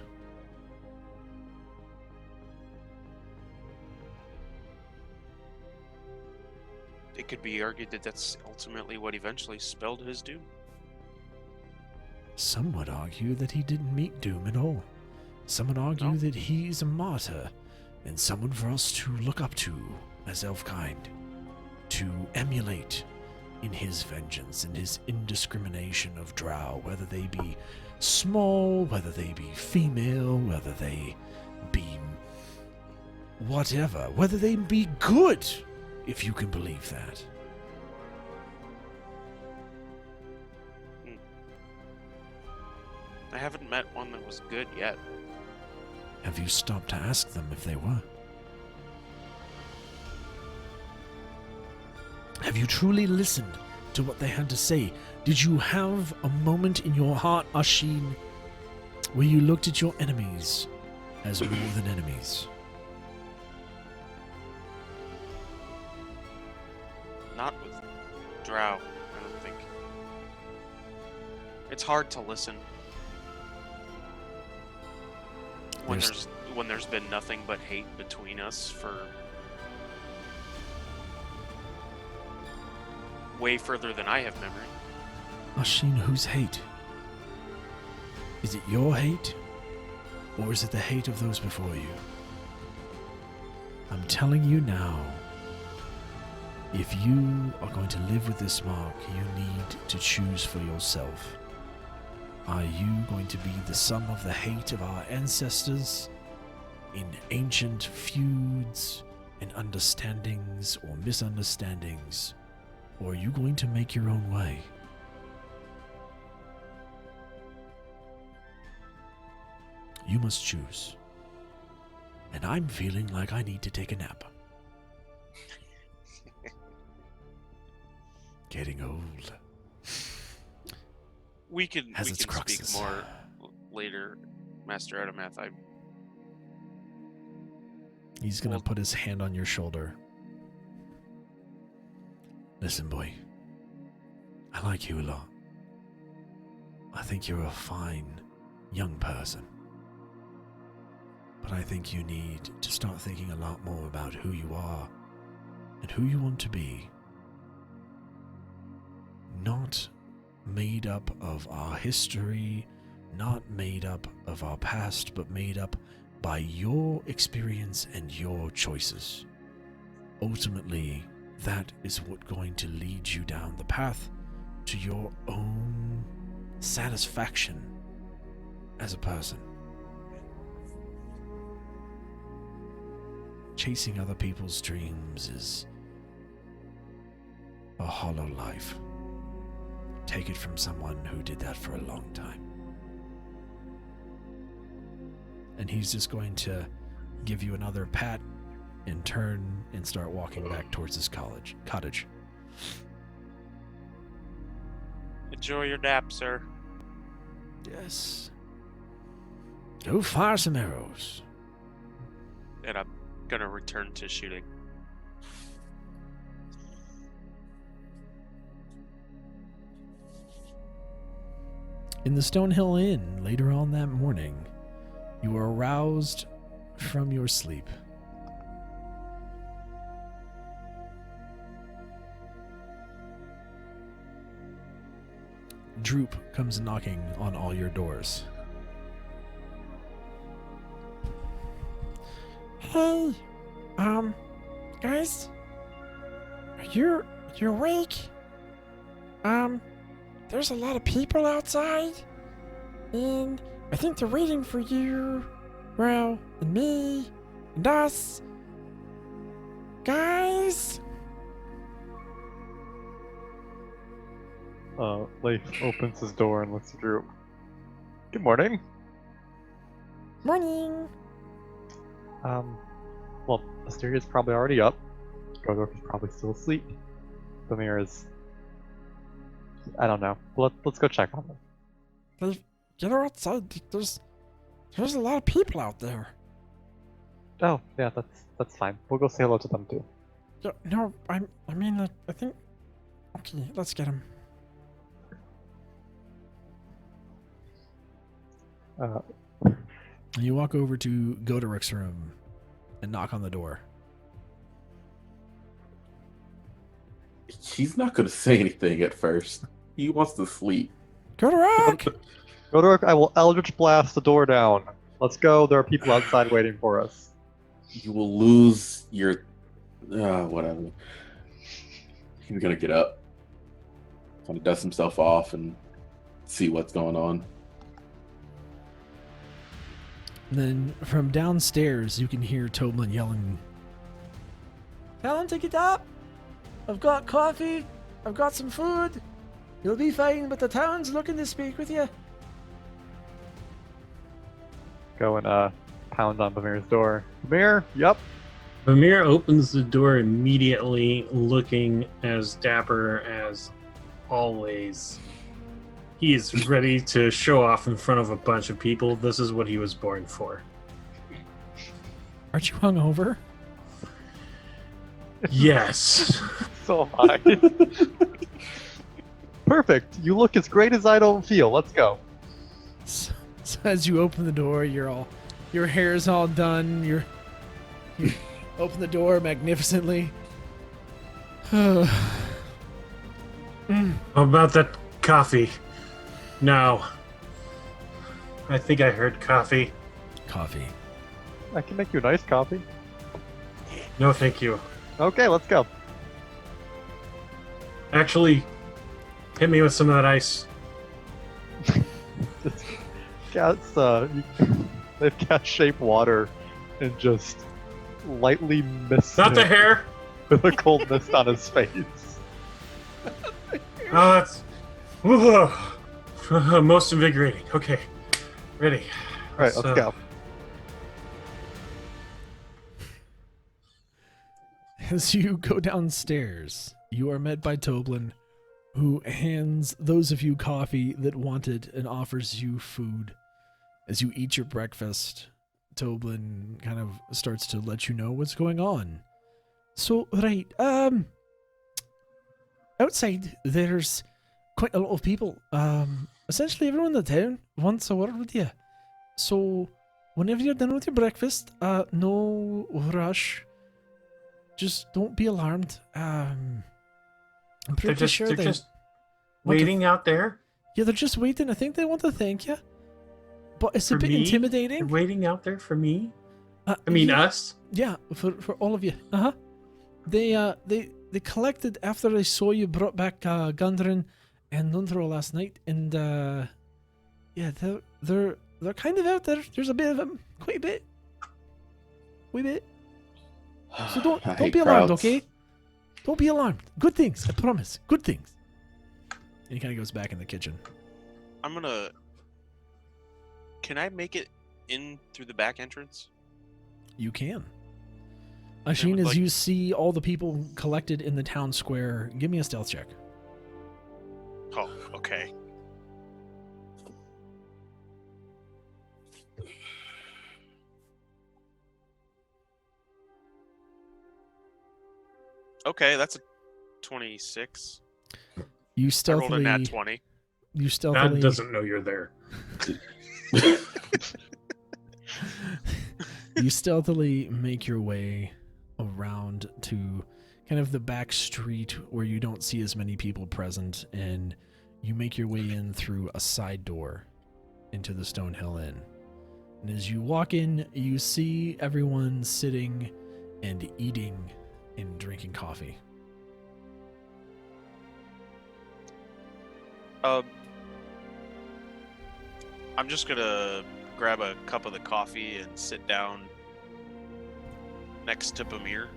C: it could be argued that that's ultimately what eventually spelled his doom.
A: Some would argue that he didn't meet doom at all. Some would argue
C: No.
A: that he's a martyr and someone for us to look up to as Elfkind, to emulate in his vengeance and his indiscrimination of drow, whether they be small, whether they be female, whether they be whatever, whether they be good, if you can believe that.
C: I haven't met one that was good yet.
A: Have you stopped to ask them if they were? Have you truly listened to what they had to say? Did you have a moment in your heart, Ashin, where you looked at your enemies as more than enemies?
C: Not with drow, I don't think. It's hard to listen when there's been nothing but hate between us for way further than I have memory.
A: Ashin, whose hate? Is it your hate? Or is it the hate of those before you? I'm telling you now, if you are going to live with this mark, you need to choose for yourself. Are you going to be the sum of the hate of our ancestors in ancient feuds and understandings or misunderstandings? Or are you going to make your own way? You must choose. And I'm feeling like I need to take a nap. Getting old.
C: We can
A: Has its
C: speak
A: cruxes.
C: more later, Master Adamath.
A: He's gonna
C: Well-
A: put his hand on your shoulder. Listen, boy. I like you a lot. I think you're a fine young person. But I think you need to start thinking a lot more about who you are and who you want to be. Not made up of our history, not made up of our past, but made up by your experience and your choices. Ultimately, that is what's going to lead you down the path to your own satisfaction as a person. Chasing other people's dreams is a hollow life. Take it from someone who did that for a long time. And he's just going to give you another pat and turn and start walking back towards his cottage.
C: Enjoy your nap, sir.
A: Yes. Go fire some arrows.
C: And I'm gonna return to shooting.
A: In the Stonehill Inn later on that morning, you are aroused from your sleep. Droop comes knocking on all your doors.
G: Hey, guys, you awake? There's a lot of people outside, and I think they're waiting for you, well, and me, and us. Guys?
E: Leif opens his door and looks at Drew. Good morning.
G: Morning.
E: Well, Asteria's probably already up. Gogok is probably still asleep. Samir is... I don't know. Let's go check on them.
G: They get her outside. There's a lot of people out there.
E: Oh, yeah, that's fine. We'll go say hello to them too.
G: Yeah, no, I think. Okay, let's get him.
A: You walk over to Godoric's room and knock on the door.
D: He's not going to say anything at first. He wants to sleep.
G: Godorok!
E: Godorok, I will Eldritch Blast the door down. Let's go. There are people outside waiting for us.
D: You will lose your... whatever. He's going to get up. Kind of dust himself off and see what's going on.
A: And then from downstairs, you can hear Toblin yelling,
G: Tell him to get up! I've got coffee, I've got some food. You'll be fine, but the town's looking to speak with you.
E: Go and pound on Bamir's door. Bamir, yep.
B: Vamir opens the door immediately, looking as dapper as always. He is ready to show off in front of a bunch of people. This is what he was born for.
A: aren't you hungover?
B: Yes.
E: So high. Perfect. You look as great as I don't feel. Let's go.
A: So as you open the door, your hair's all done. You open the door magnificently.
B: How about that coffee? Now, I think I heard coffee.
A: Coffee.
E: I can make you a nice coffee.
B: No, thank you.
E: Okay, let's go.
B: Actually, hit me with some of that ice.
E: Cats, they've cast shape water and just lightly mist
B: Not the
E: him
B: hair.
E: with a cold mist on his face.
B: Oh, that's most invigorating. Okay, ready.
E: All right, let's go.
A: As you go downstairs, you are met by Toblin, who hands those of you coffee that want it and offers you food. As you eat your breakfast, Toblin kind of starts to let you know what's going on. So, right, outside there's quite a lot of people. Essentially everyone in the town wants a word with you. So, whenever you're done with your breakfast, no rush. Just don't be alarmed. I'm pretty sure
B: they're
A: they
B: just
A: want to-
B: waiting out there
A: Yeah, they're just waiting. I think they want to thank you. But it's a
B: for
A: bit
B: me. They're
A: intimidating.
B: waiting out there for me.
A: I
B: I mean, us.
A: Yeah, for all of you. They collected after they saw you brought back Gundren and Nundro last night, and yeah, they're kind of out there. There's a bit of them, quite a bit, wee bit. So
D: I
A: don't
D: hate
A: be alarmed,
D: crowds.
A: okay? Don't be alarmed. Good things, I promise. Good things. And he kind of goes back in the kitchen.
C: I'm gonna. Can I make it in through the back entrance?
A: You can. Ashin, as you see all the people collected in the town square, give me a stealth check.
C: Oh, okay. Okay, that's a 26.
A: You
C: I
A: stealthily.
C: rolled a nat 20.
A: You stealthily.
B: That doesn't know you're there.
A: You stealthily make your way around to kind of the back street where you don't see as many people present, and you make your way in through a side door into the Stonehill Inn. And as you walk in, you see everyone sitting and eating and drinking coffee.
C: I'm just gonna grab a cup of the coffee and sit down next to Bamir.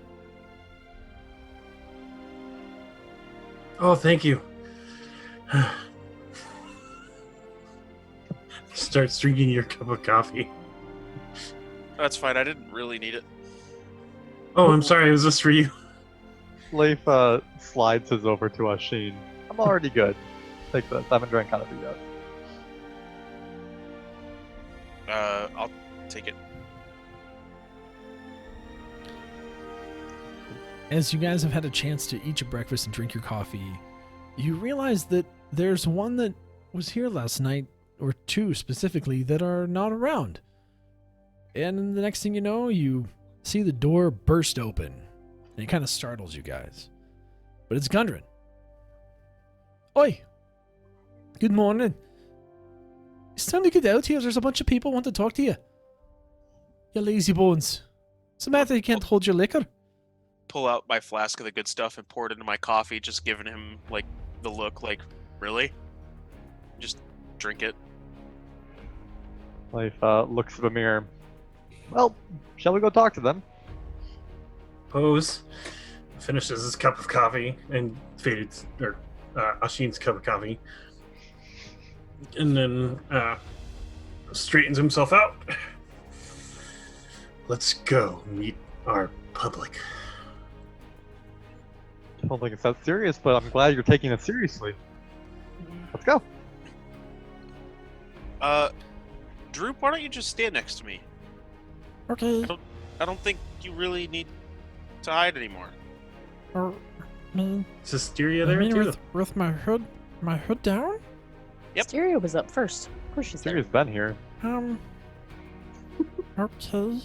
B: Oh, thank you. Starts drinking your cup of coffee.
C: That's fine. I didn't really need it.
B: Oh, I'm sorry. Was this for you?
E: Leif slides his over to Ashin. I'm already good. Take this. I haven't drank out of it yet.
C: I'll take it.
A: As you guys have had a chance to eat your breakfast and drink your coffee, you realize that there's one that was here last night, or two specifically, that are not around. And the next thing you know, you see the door burst open, and it kind of startles you guys. But it's Gundren. Oi! Good morning. It's time to get out here. There's a bunch of people want to talk to you. You lazy bones. What's the matter? You can't hold your liquor?
C: Pull out my flask of the good stuff and pour it into my coffee, just giving him like the look like, really? Just drink it.
E: Leif looks at the mirror. Well, shall we go talk to them?
B: Pose finishes his cup of coffee and Ashin's cup of coffee, and then straightens himself out. Let's go meet our public.
E: I don't think it's that serious, but I'm glad you're taking it seriously. Let's go.
C: Droop, why don't you just stand next to me?
G: Okay.
C: I don't think you really need to hide anymore.
G: Or, me.
B: Is Hysteria
G: I
B: there
G: mean,
B: too?
G: with my hood down?
C: Yep.
F: Stereo was up first. Of course she's there.
E: Siri's been here.
G: Okay.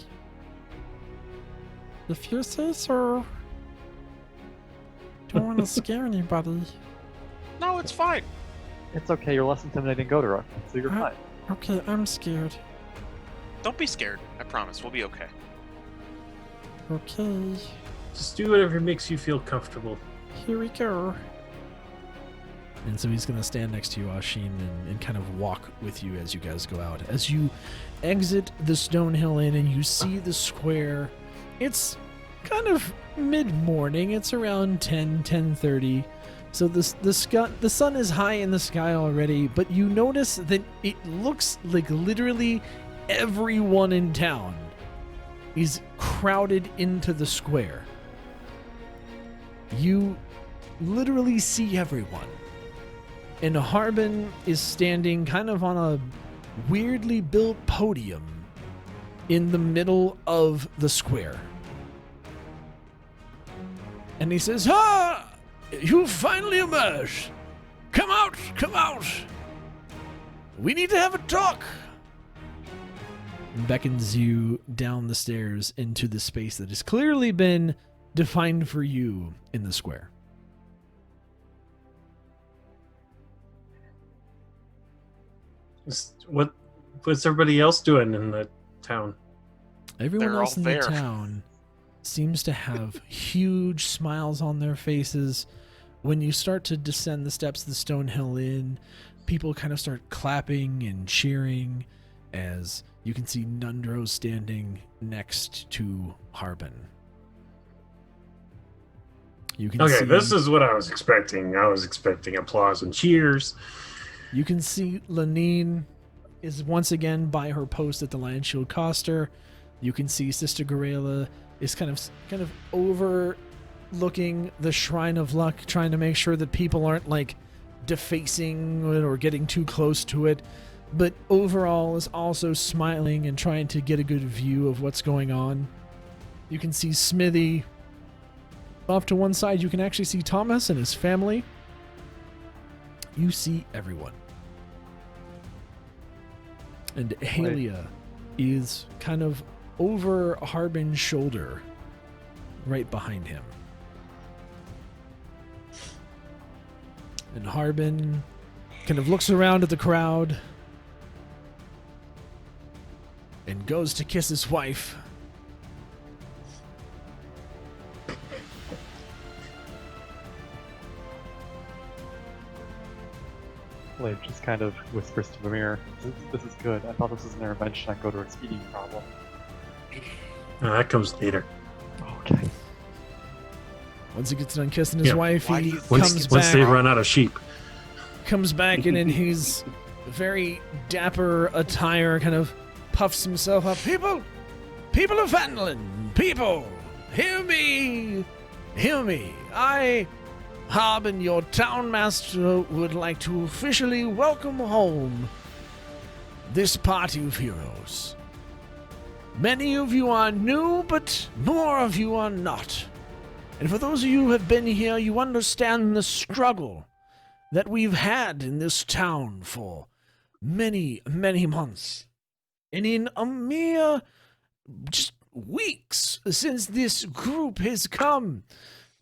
G: If you say so. Don't want to scare anybody.
C: No, it's fine.
E: It's okay, you're less intimidating Godera, so you're
G: Huh?
E: fine.
G: Okay, I'm scared.
C: Don't be scared. I promise. We'll be okay.
G: Okay,
B: Just do whatever makes you feel comfortable.
G: here we go.
A: And so he's going to stand next to you, Ashin, and kind of walk with you as you guys go out. As you exit the Stonehill Inn and you see the square, it's kind of mid-morning. It's around 10:30. So the sun is high in the sky already, but you notice that it looks like literally everyone in town is crowded into the square. You literally see everyone. And Harbin is standing kind of on a weirdly built podium in the middle of the square. And he says, "Ah! You finally emerged! Come out! Come out! We need to have a talk!" And beckons you down the stairs into the space that has clearly been defined for you in the square.
B: What's everybody else doing in the town?
A: Everyone
C: They're
A: else
C: all
A: in the
C: there.
A: town seems to have huge smiles on their faces. When you start to descend the steps of the Stonehill Inn, people kind of start clapping and cheering as you can see Nundro standing next to Harbin. You can
B: Okay,
A: see,
B: this is what I was expecting. I was expecting applause and cheers.
A: You can see Lanine is once again by her post at the Lion Shield Coster. You can see Sister Gorilla is kind of overlooking the Shrine of Luck, trying to make sure that people aren't like defacing it or getting too close to it, but overall is also smiling and trying to get a good view of what's going on. You can see Smithy. Off to one side, you can actually see Thomas and his family. You see everyone. And Halia is kind of over Harbin's shoulder, right behind him. And Harbin kind of looks around at the crowd and goes to kiss his wife.
E: Leif just kind of whispers to the mirror, this is good. I thought this was an intervention on Godera's eating problem.
B: That comes later.
E: Okay.
A: Once he gets done kissing his
B: Yeah.
A: wife,
C: Why do
A: he
C: you think
A: comes
B: Once
A: back.
B: they run out of sheep.
A: Comes back and in his very dapper attire kind of puffs himself up. People of Phandalin, people, hear me. I, Harbin, your town master, would like to officially welcome home this party of heroes. Many of you are new, but more of you are not. And for those of you who have been here, you understand the struggle that we've had in this town for many, many months. And in a mere just weeks since this group has come,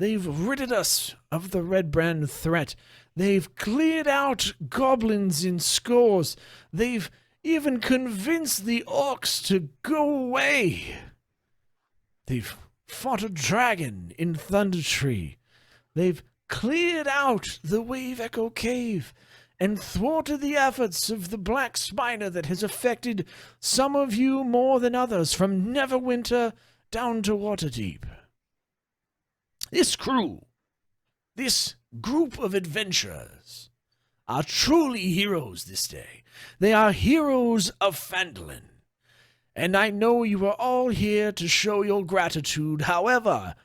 A: They've ridded us of the Red Brand threat. They've cleared out goblins in scores. They've even convinced the orcs to go away. They've fought a dragon in Thunder Tree. They've cleared out the Wave Echo Cave and thwarted the efforts of the Black Spider that has affected some of you more than others, from Neverwinter down to Waterdeep. This crew, this group of adventurers, are truly heroes this day. They are heroes of Phandalin. And I know you are all here to show your gratitude. However,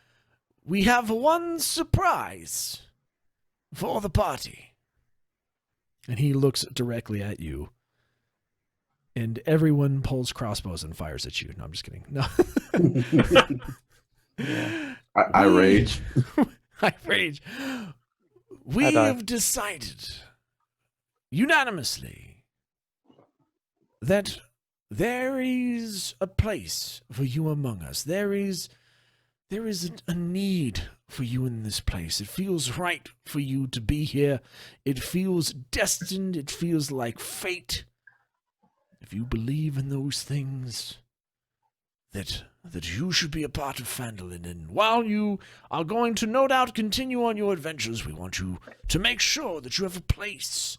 A: we have one surprise for the party. And he looks directly at you. And everyone pulls crossbows and fires at you. No, I'm just kidding. No.
D: I rage.
A: I rage. We have decided unanimously that there is a place for you among us. There is a need for you in this place. It feels right for you to be here. It feels destined. It feels like fate. If you believe in those things, that you should be a part of Phandalin. And while you are going to no doubt continue on your adventures, we want you to make sure that you have a place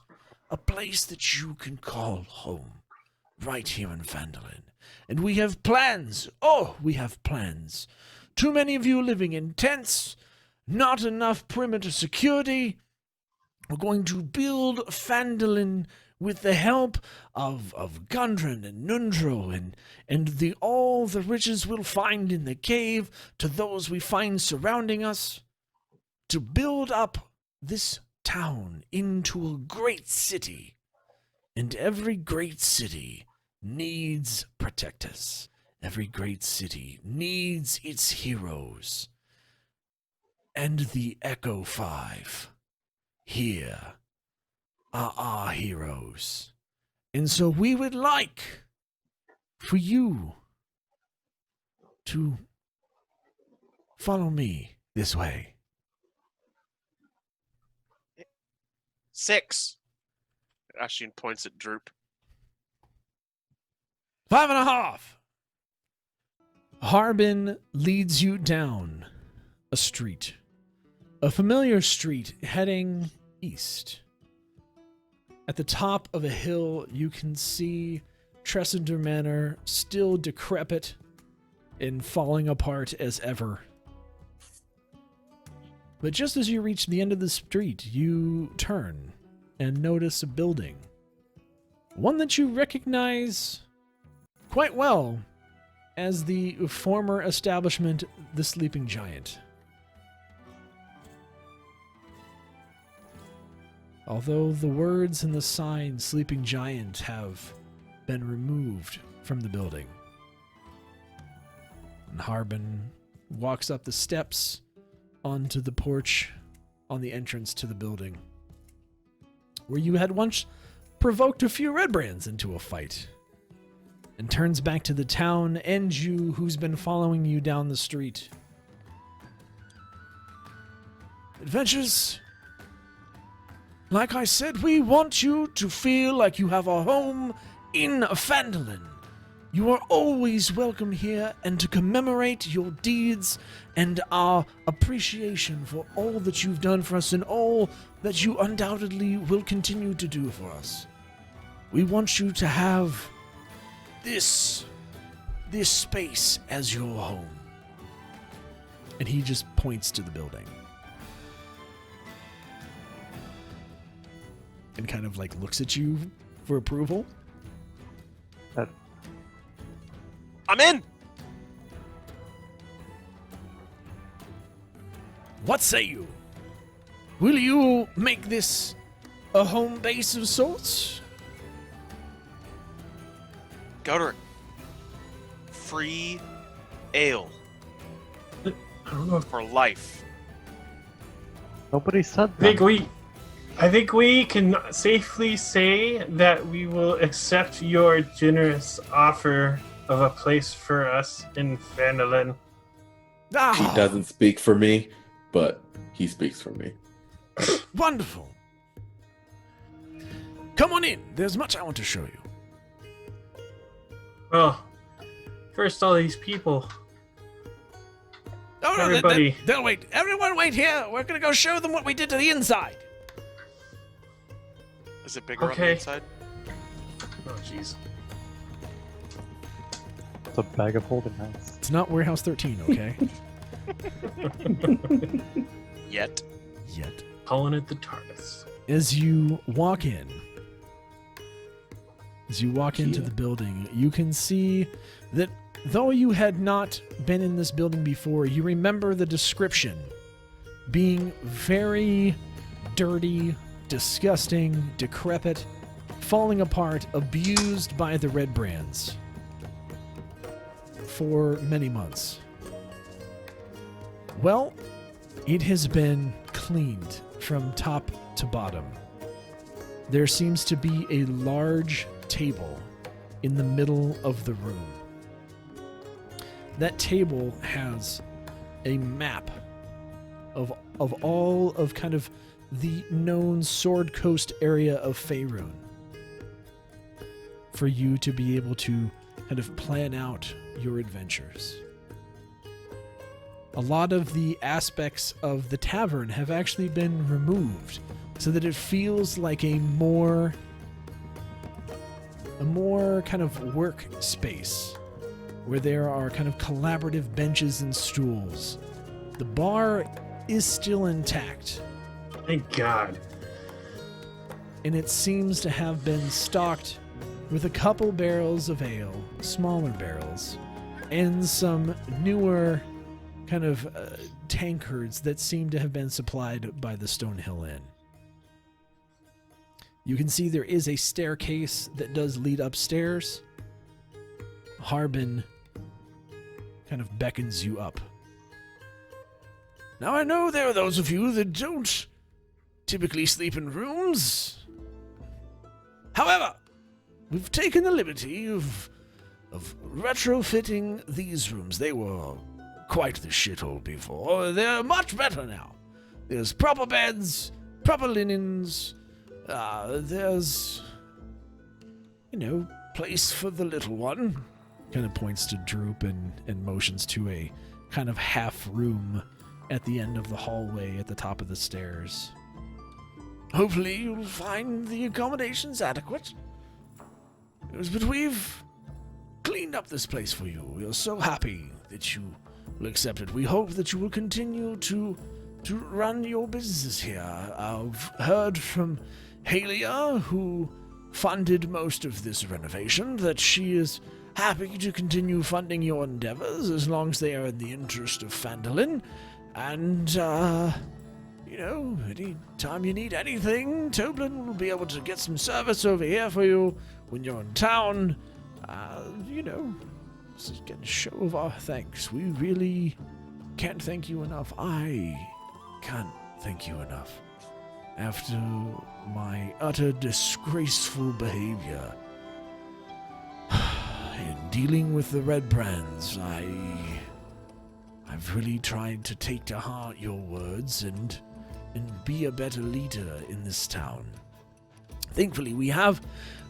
A: that you can call home, right here in Phandalin. And we have plans. Oh, we have plans. Too many of you living in tents, not enough perimeter security. We're going to build Phandalin with the help of Gundren and Nundro and all the riches we'll find in the cave, to those we find surrounding us, to build up this town into a great city. And every great city needs protectors. Every great city needs its heroes. And the Echo 5 here are our heroes. And so we would like for you to follow me this way.
C: 6. Ashian points at Droop.
A: 5.5. Harbin leads you down a street. A familiar street heading east. At the top of a hill, you can see Tressender Manor, still decrepit and falling apart as ever. But just as you reach the end of the street, you turn and notice a building. One that you recognize quite well as the former establishment, the Sleeping Giant. Although the words and the sign Sleeping Giant have been removed from the building. And Harbin walks up the steps onto the porch on the entrance to the building, where you had once provoked a few Red Brands into a fight, and turns back to the town and you who's been following you down the street. Adventures, like I said, we want you to feel like you have a home in Phandalin. You are always welcome here, and to commemorate your deeds and our appreciation for all that you've done for us and all that you undoubtedly will continue to do for us. We want you to have this space as your home. And he just points to the building. And kind of like looks at you for approval.
C: I'm in!
A: What say you? Will you make this a home base of sorts?
C: Godric. Free ale.
B: I don't know.
C: For life.
E: Nobody said
B: I
E: that.
B: think we can safely say that we will accept your generous offer of a place for us in Phandalin.
A: Ah,
D: He doesn't speak for me, but he speaks for me.
A: Wonderful. Come on in. There's much I want to show you.
B: Oh, first all these people.
A: Oh, no,
B: Everybody.
A: they'll wait. Everyone wait here. We're going to go show them what we did to the inside.
C: Is it bigger on
B: Okay.
C: the inside?
B: Oh, jeez.
E: It's a bag of holding nice.
A: It's not Warehouse 13, okay?
C: Yet.
A: Yet.
B: Calling it the TARDIS.
A: As you walk in, into the building, you can see that though you had not been in this building before, you remember the description being very dirty, disgusting, decrepit, falling apart, abused by the Red Brands for many months. Well, it has been cleaned from top to bottom. There seems to be a large table in the middle of the room. That table has a map of all of kind of the known Sword Coast area of Faerun for you to be able to kind of plan out your adventures. A lot of the aspects of the tavern have actually been removed so that it feels like a more kind of work space where there are kind of collaborative benches and stools. The bar is still intact,
B: Thank God.
A: and it seems to have been stocked with a couple barrels of ale, smaller barrels, and some newer kind of tankards that seem to have been supplied by the Stonehill Inn. You can see there is a staircase that does lead upstairs. Harbin kind of beckons you up. Now I know there are those of you that don't typically sleep in rooms. However, we've taken the liberty of retrofitting these rooms. They were quite the shithole before. They're much better now. There's proper beds, proper linens. There's, place for the little one. Kind of points to Droop and motions to a kind of half room at the end of the hallway at the top of the stairs. Hopefully you'll find the accommodations adequate. But we've cleaned up this place for you. We are so happy that you will accept it. We hope that you will continue to run your business here. I've heard from Halia, who funded most of this renovation, that she is happy to continue funding your endeavors as long as they are in the interest of Phandalin. And, anytime you need anything, Toblin will be able to get some service over here for you when you're in town. This is getting a show of our thanks. We really can't thank you enough. I can't thank you enough. After my utter disgraceful behavior in dealing with the Red Brands, I've really tried to take to heart your words and be a better leader in this town. Thankfully, we have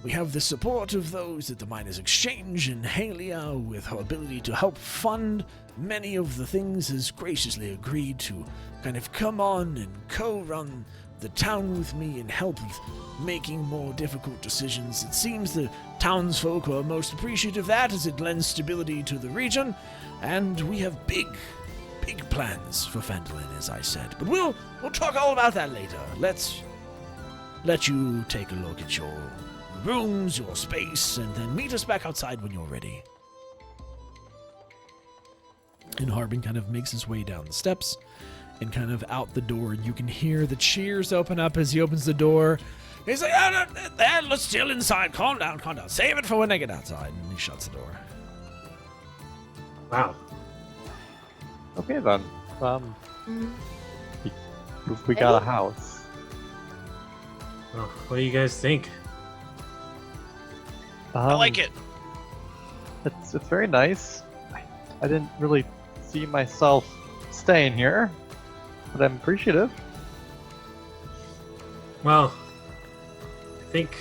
A: the support of those at the Miners Exchange, and Halia, with her ability to help fund many of the things, has graciously agreed to kind of come on and co-run the town with me and help with making more difficult decisions. It seems the townsfolk are most appreciative of that, as it lends stability to the region, and we have big plans for Phandalin, as I said. But we'll talk all about that later. Let's let you take a look at your rooms, your space, and then meet us back outside when you're ready. And Harbin kind of makes his way down the steps and kind of out the door, and you can hear the cheers open up as he opens the door. He's like, let's still inside. Calm down. Save it for when they get outside. And he shuts the door.
B: Wow.
E: Okay then. We got a house.
B: Well, what do you guys think?
C: I like it.
E: It's very nice. I didn't really see myself staying here. but I'm appreciative.
B: Well, I think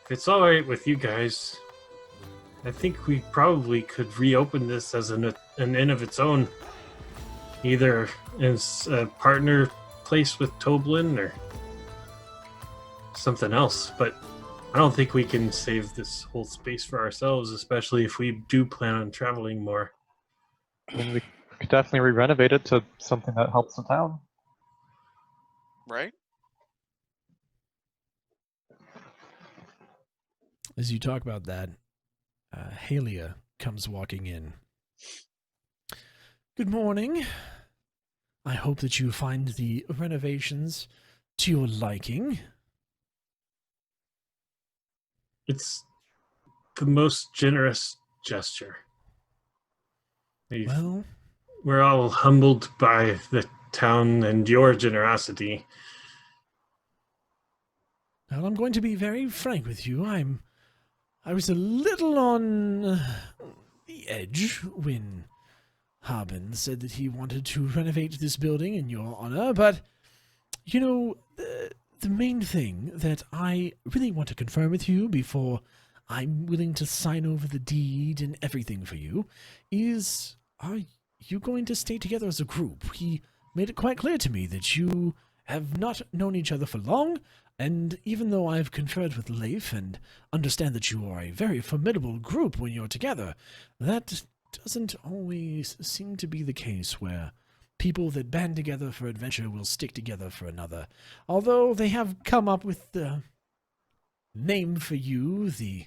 B: if it's all right with you guys, I think we probably could reopen this as an inn of its own, either as a partner place with Toblin or something else. But I don't think we can save this whole space for ourselves, especially if we do plan on traveling more.
E: I mean, we could definitely re-renovate it to something that helps the town.
C: Right?
A: As you talk about that, Halia comes walking in. Good morning. I hope that you find the renovations to your liking.
B: It's the most generous gesture.
A: Well,
B: We're all humbled by the town and your generosity.
A: well, I'm going to be very frank with you. I was a little on the edge when Harbin said that he wanted to renovate this building in your honor, but, you know, the main thing that I really want to confirm with you before I'm willing to sign over the deed and everything for you is, are you going to stay together as a group? He made it quite clear to me that you have not known each other for long, and even though I've conferred with Leif and understand that you are a very formidable group when you're together, that doesn't always seem to be the case where people that band together for adventure will stick together for another. Although they have come up with the name for you, the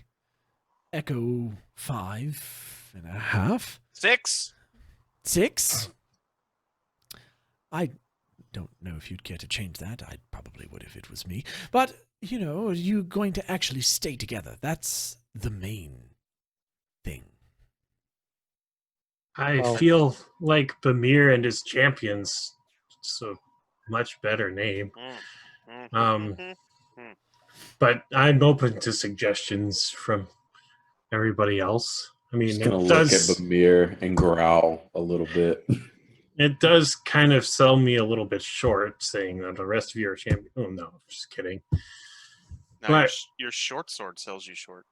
A: Echo 5.5.
C: 6.
A: 6? I don't know if you'd care to change that. I probably would if it was me. But, you know, are you going to actually stay together? That's the main thing.
B: I feel like Bamir and his champions. It's a much better name. But I'm open to suggestions from everybody else. I mean,
D: Just gonna look at Bamir and growl a little bit.
B: It does kind of sell me a little bit short, saying that the rest of you are champion. Oh no, just kidding.
C: No,
B: But
C: your short sword sells you short.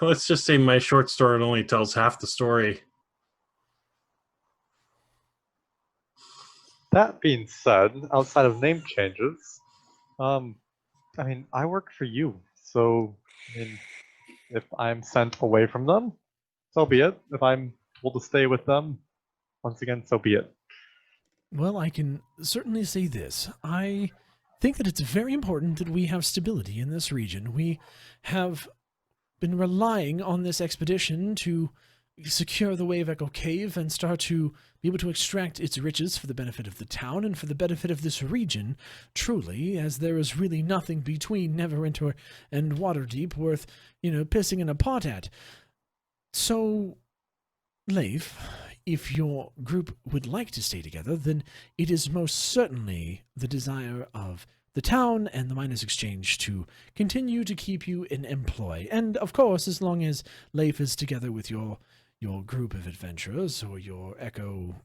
B: let's just say my short story only tells half the story.
E: That being said, outside of name changes, I mean, I work for you, so I mean, if I'm sent away from them, so be it. If I'm told to stay with them, once again, so be it.
A: Well, I can certainly say this. I think that it's very important that we have stability in this region. We have been relying on this expedition to secure the Way of Echo Cave and start to be able to extract its riches for the benefit of the town and for the benefit of this region, truly, as there is really nothing between Neverwinter and Waterdeep worth, pissing in a pot at. So, Leif, if your group would like to stay together, then it is most certainly the desire of the town and the Miners Exchange to continue to keep you in employ. And, of course, as long as Leif is together with your group of adventurers, or your Echo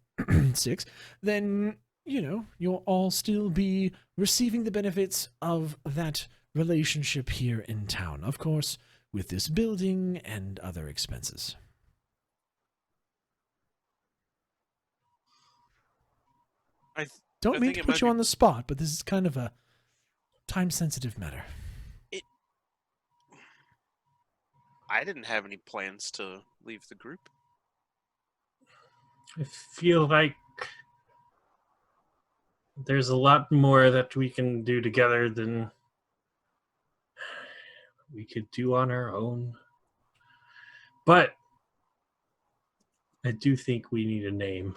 A: 6, then, you'll all still be receiving the benefits of that relationship here in town. Of course, with this building and other expenses. Don't mean to put you on the spot, but this is kind of a time-sensitive matter.
C: I didn't have any plans to leave the group.
B: I feel like there's a lot more that we can do together than we could do on our own. But I do think we need a name.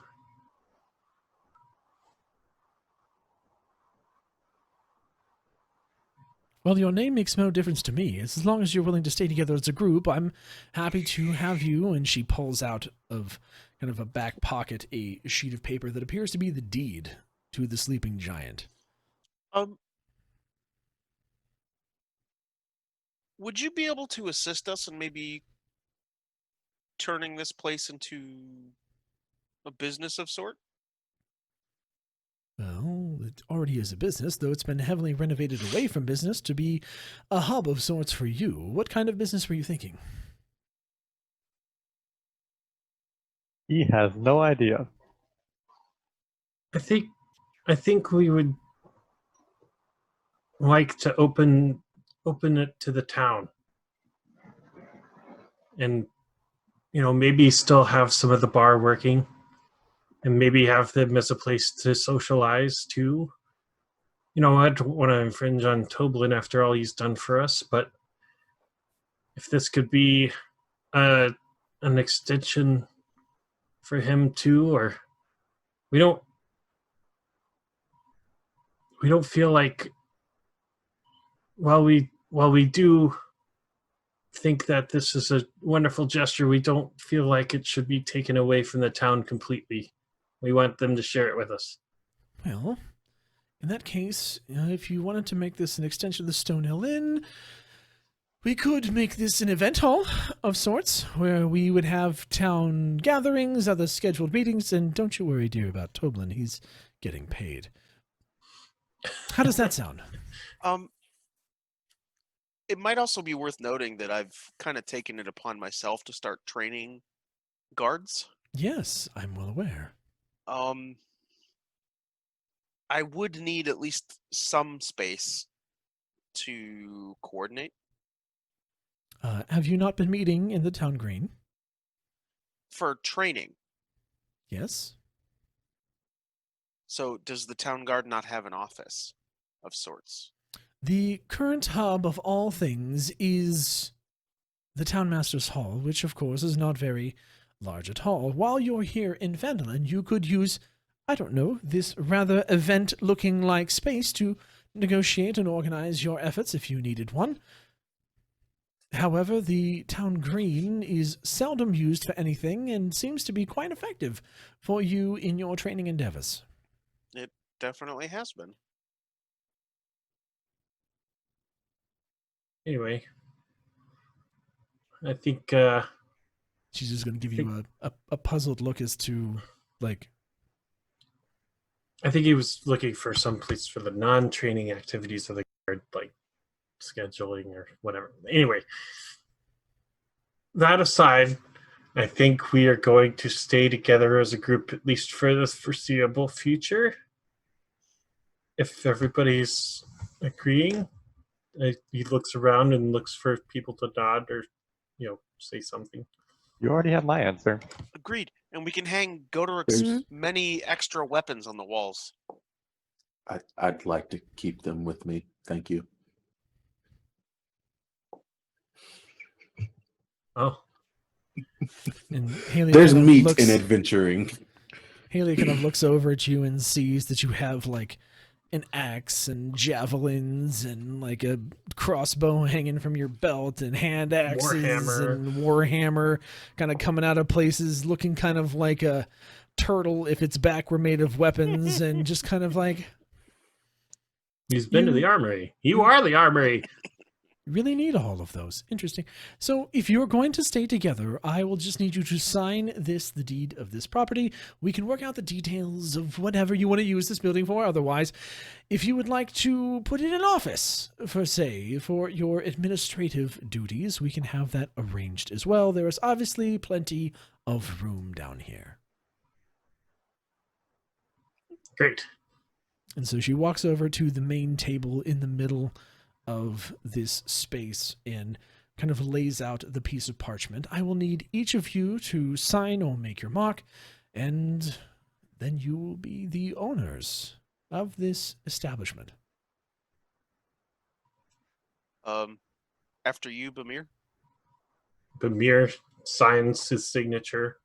A: Well, your name makes no difference to me. As long as you're willing to stay together as a group, I'm happy to have you. And she pulls out of kind of a back pocket a sheet of paper that appears to be the deed to the sleeping giant.
C: Would you be able to assist us in maybe turning this place into a business of sort?
A: Well, it already is a business, though it's been heavily renovated away from business to be a hub of sorts for you. What kind of business were you thinking?
E: He has no idea.
B: I think we would like to open it to the town. And maybe still have some of the bar working. And maybe have them as a place to socialize too. I don't want to infringe on Toblin after all he's done for us, but if this could be an extension for him too, or we don't feel like while we do think that this is a wonderful gesture, we don't feel like it should be taken away from the town completely. We want them to share it with us.
A: Well, in that case, if you wanted to make this an extension of the Stonehill Inn, we could make this an event hall of sorts, where we would have town gatherings, other scheduled meetings, and don't you worry, dear, about Toblin. He's getting paid. How does that sound?
C: It might also be worth noting that I've kind of taken it upon myself to start training guards.
A: Yes, I'm well aware.
C: I would need at least some space to coordinate.
A: Have you not been meeting in the town green?
C: For training.
A: Yes.
C: So does the town guard not have an office of sorts?
A: The current hub of all things is the Townmaster's Hall, which of course is not very large at all. While you're here in Phandalin, you could use, I don't know, this rather event-looking like space to negotiate and organize your efforts if you needed one. However, the town green is seldom used for anything and seems to be quite effective for you in your training endeavors.
C: It definitely has been.
B: Anyway, I think
A: she's just going to give you a puzzled look as to, like...
B: I think he was looking for some place for the non-training activities of the guard, like scheduling or whatever. Anyway, that aside, I think we are going to stay together as a group, at least for the foreseeable future. If everybody's agreeing. He looks around and looks for people to nod or, say something.
E: You already have my answer.
C: Agreed. And we can hang Godoric's many extra weapons on the walls.
D: I'd like to keep them with me. Thank you.
B: Oh.
A: And Haley
D: There's
A: kind of
D: meat
A: looks,
D: in adventuring.
A: Haley kind of looks over at you and sees that you have, like, an axe and javelins and like a crossbow hanging from your belt and hand axes and warhammer kind of coming out of places, looking kind of like a turtle if its back were made of weapons, and just kind of like...
B: He's been to the armory. You are the armory.
A: Really need all of those. Interesting. So if you're going to stay together, I will just need you to sign this, the deed of this property. We can work out the details of whatever you want to use this building for. Otherwise, if you would like to put in an office, for your administrative duties, we can have that arranged as well. There is obviously plenty of room down here.
B: Great.
A: And so she walks over to the main table in the middle of this space and kind of lays out the piece of parchment. I will need each of you to sign or make your mark, and then you will be the owners of this establishment.
C: After you, Bamir.
B: Bamir signs his signature.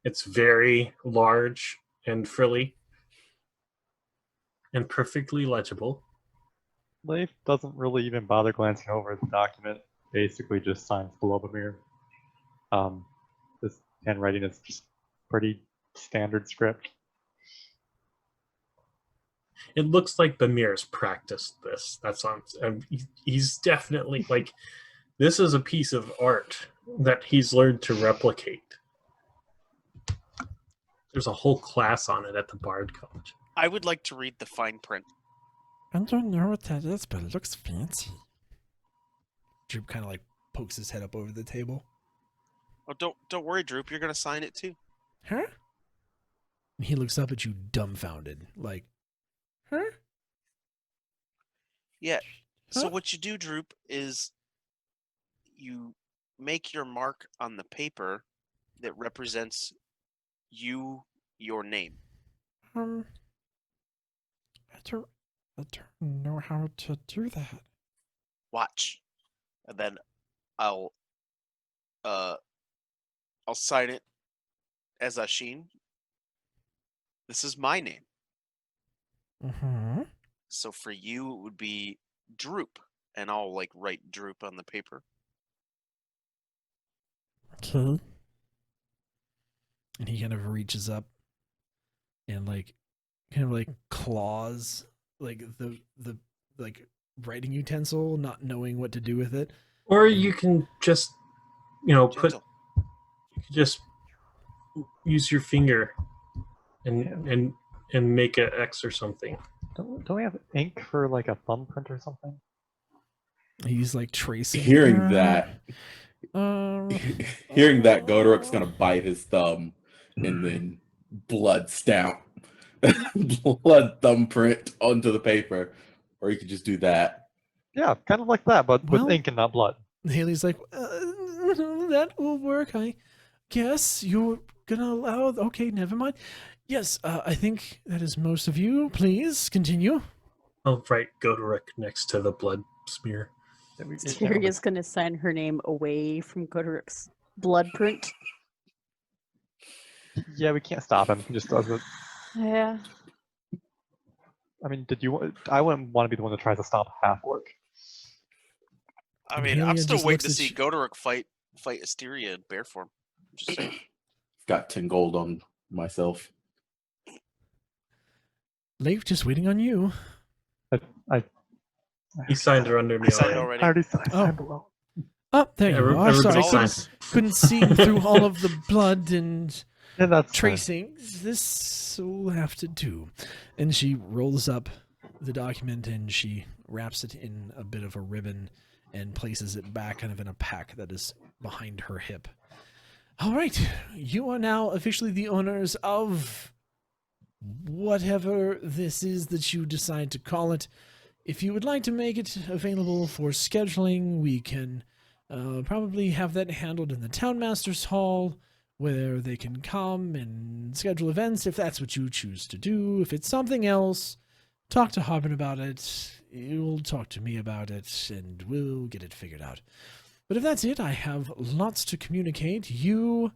B: It's very large and frilly and perfectly legible.
E: Leif doesn't really even bother glancing over the document. Basically just signs below Bamir. This handwriting is just pretty standard script.
B: It looks like Bamir's practiced this. That's on. He's definitely like, this is a piece of art that he's learned to replicate. There's a whole class on it at the Bard College.
C: I would like to read the fine print.
G: I don't know what that is, but it looks fancy.
A: Droop kind of like pokes his head up over the table.
C: Oh, don't worry, Droop. You're gonna sign it too.
G: Huh?
A: And he looks up at you dumbfounded, like,
G: Huh?
C: Yeah. So
G: Huh?
C: what you do, Droop, is you make your mark on the paper that represents your name.
G: I don't know how to do that.
C: Watch, and then I'll sign it as Ashin. This is my name.
G: Mm-hmm.
C: So for you, it would be Droop, and I'll like write Droop on the paper.
G: Okay.
A: and he kind of reaches up and like kind of like claws like the like writing utensil, not knowing what to do with it.
B: Or you can just,
C: Gentle.
B: you can just use your finger and make an X or something.
E: Don't we have ink for like a thumbprint or something?
A: He's like tracing.
D: Hearing that,
G: Um.
D: hearing that, Godoric's gonna bite his thumb, and then blood stamp, blood thumbprint onto the paper, or you could just do that.
E: Yeah, kind of like that, but
A: Well-
E: with ink and not blood.
A: Haley's like, that will work. I guess you're gonna allow. Okay, never mind. Yes, I think that is most of you. Please continue.
B: I'll write Godoric next to the blood smear.
F: Tyrion's gonna sign her name away from Godoric's blood print.
E: Yeah, we can't stop him. He just does it.
F: Yeah.
E: I mean, I wouldn't want to be the one that tries to stop half orc.
C: I
A: And
C: mean, I'm
A: Halia
C: still
A: just
C: waiting
A: looks
C: to
A: at
C: see
A: you-
C: Godoric fight Asteria in bear form. Just saying.
D: Got 10 gold on myself.
A: Leif, just waiting on you.
E: I
B: He signed her under me
C: I signed
B: already.
C: already.
E: I
A: Oh.
E: signed below.
A: Oh, there
B: Yeah,
A: you are.
B: everybody
A: Sorry,
B: signed.
A: couldn't see through all of the blood and
E: Yeah, that's fine.
A: tracing. This will have to do. And she rolls up the document and she wraps it in a bit of a ribbon and places it back kind of in a pack that is behind her hip. All right, you are now officially the owners of whatever this is that you decide to call it. If you would like to make it available for scheduling, we can probably have that handled in the Townmaster's Hall, where they can come and schedule events if that's what you choose to do. If it's something else, talk to Harbin about it. You'll talk to me about it, and we'll get it figured out. But if that's it, I have lots to communicate. You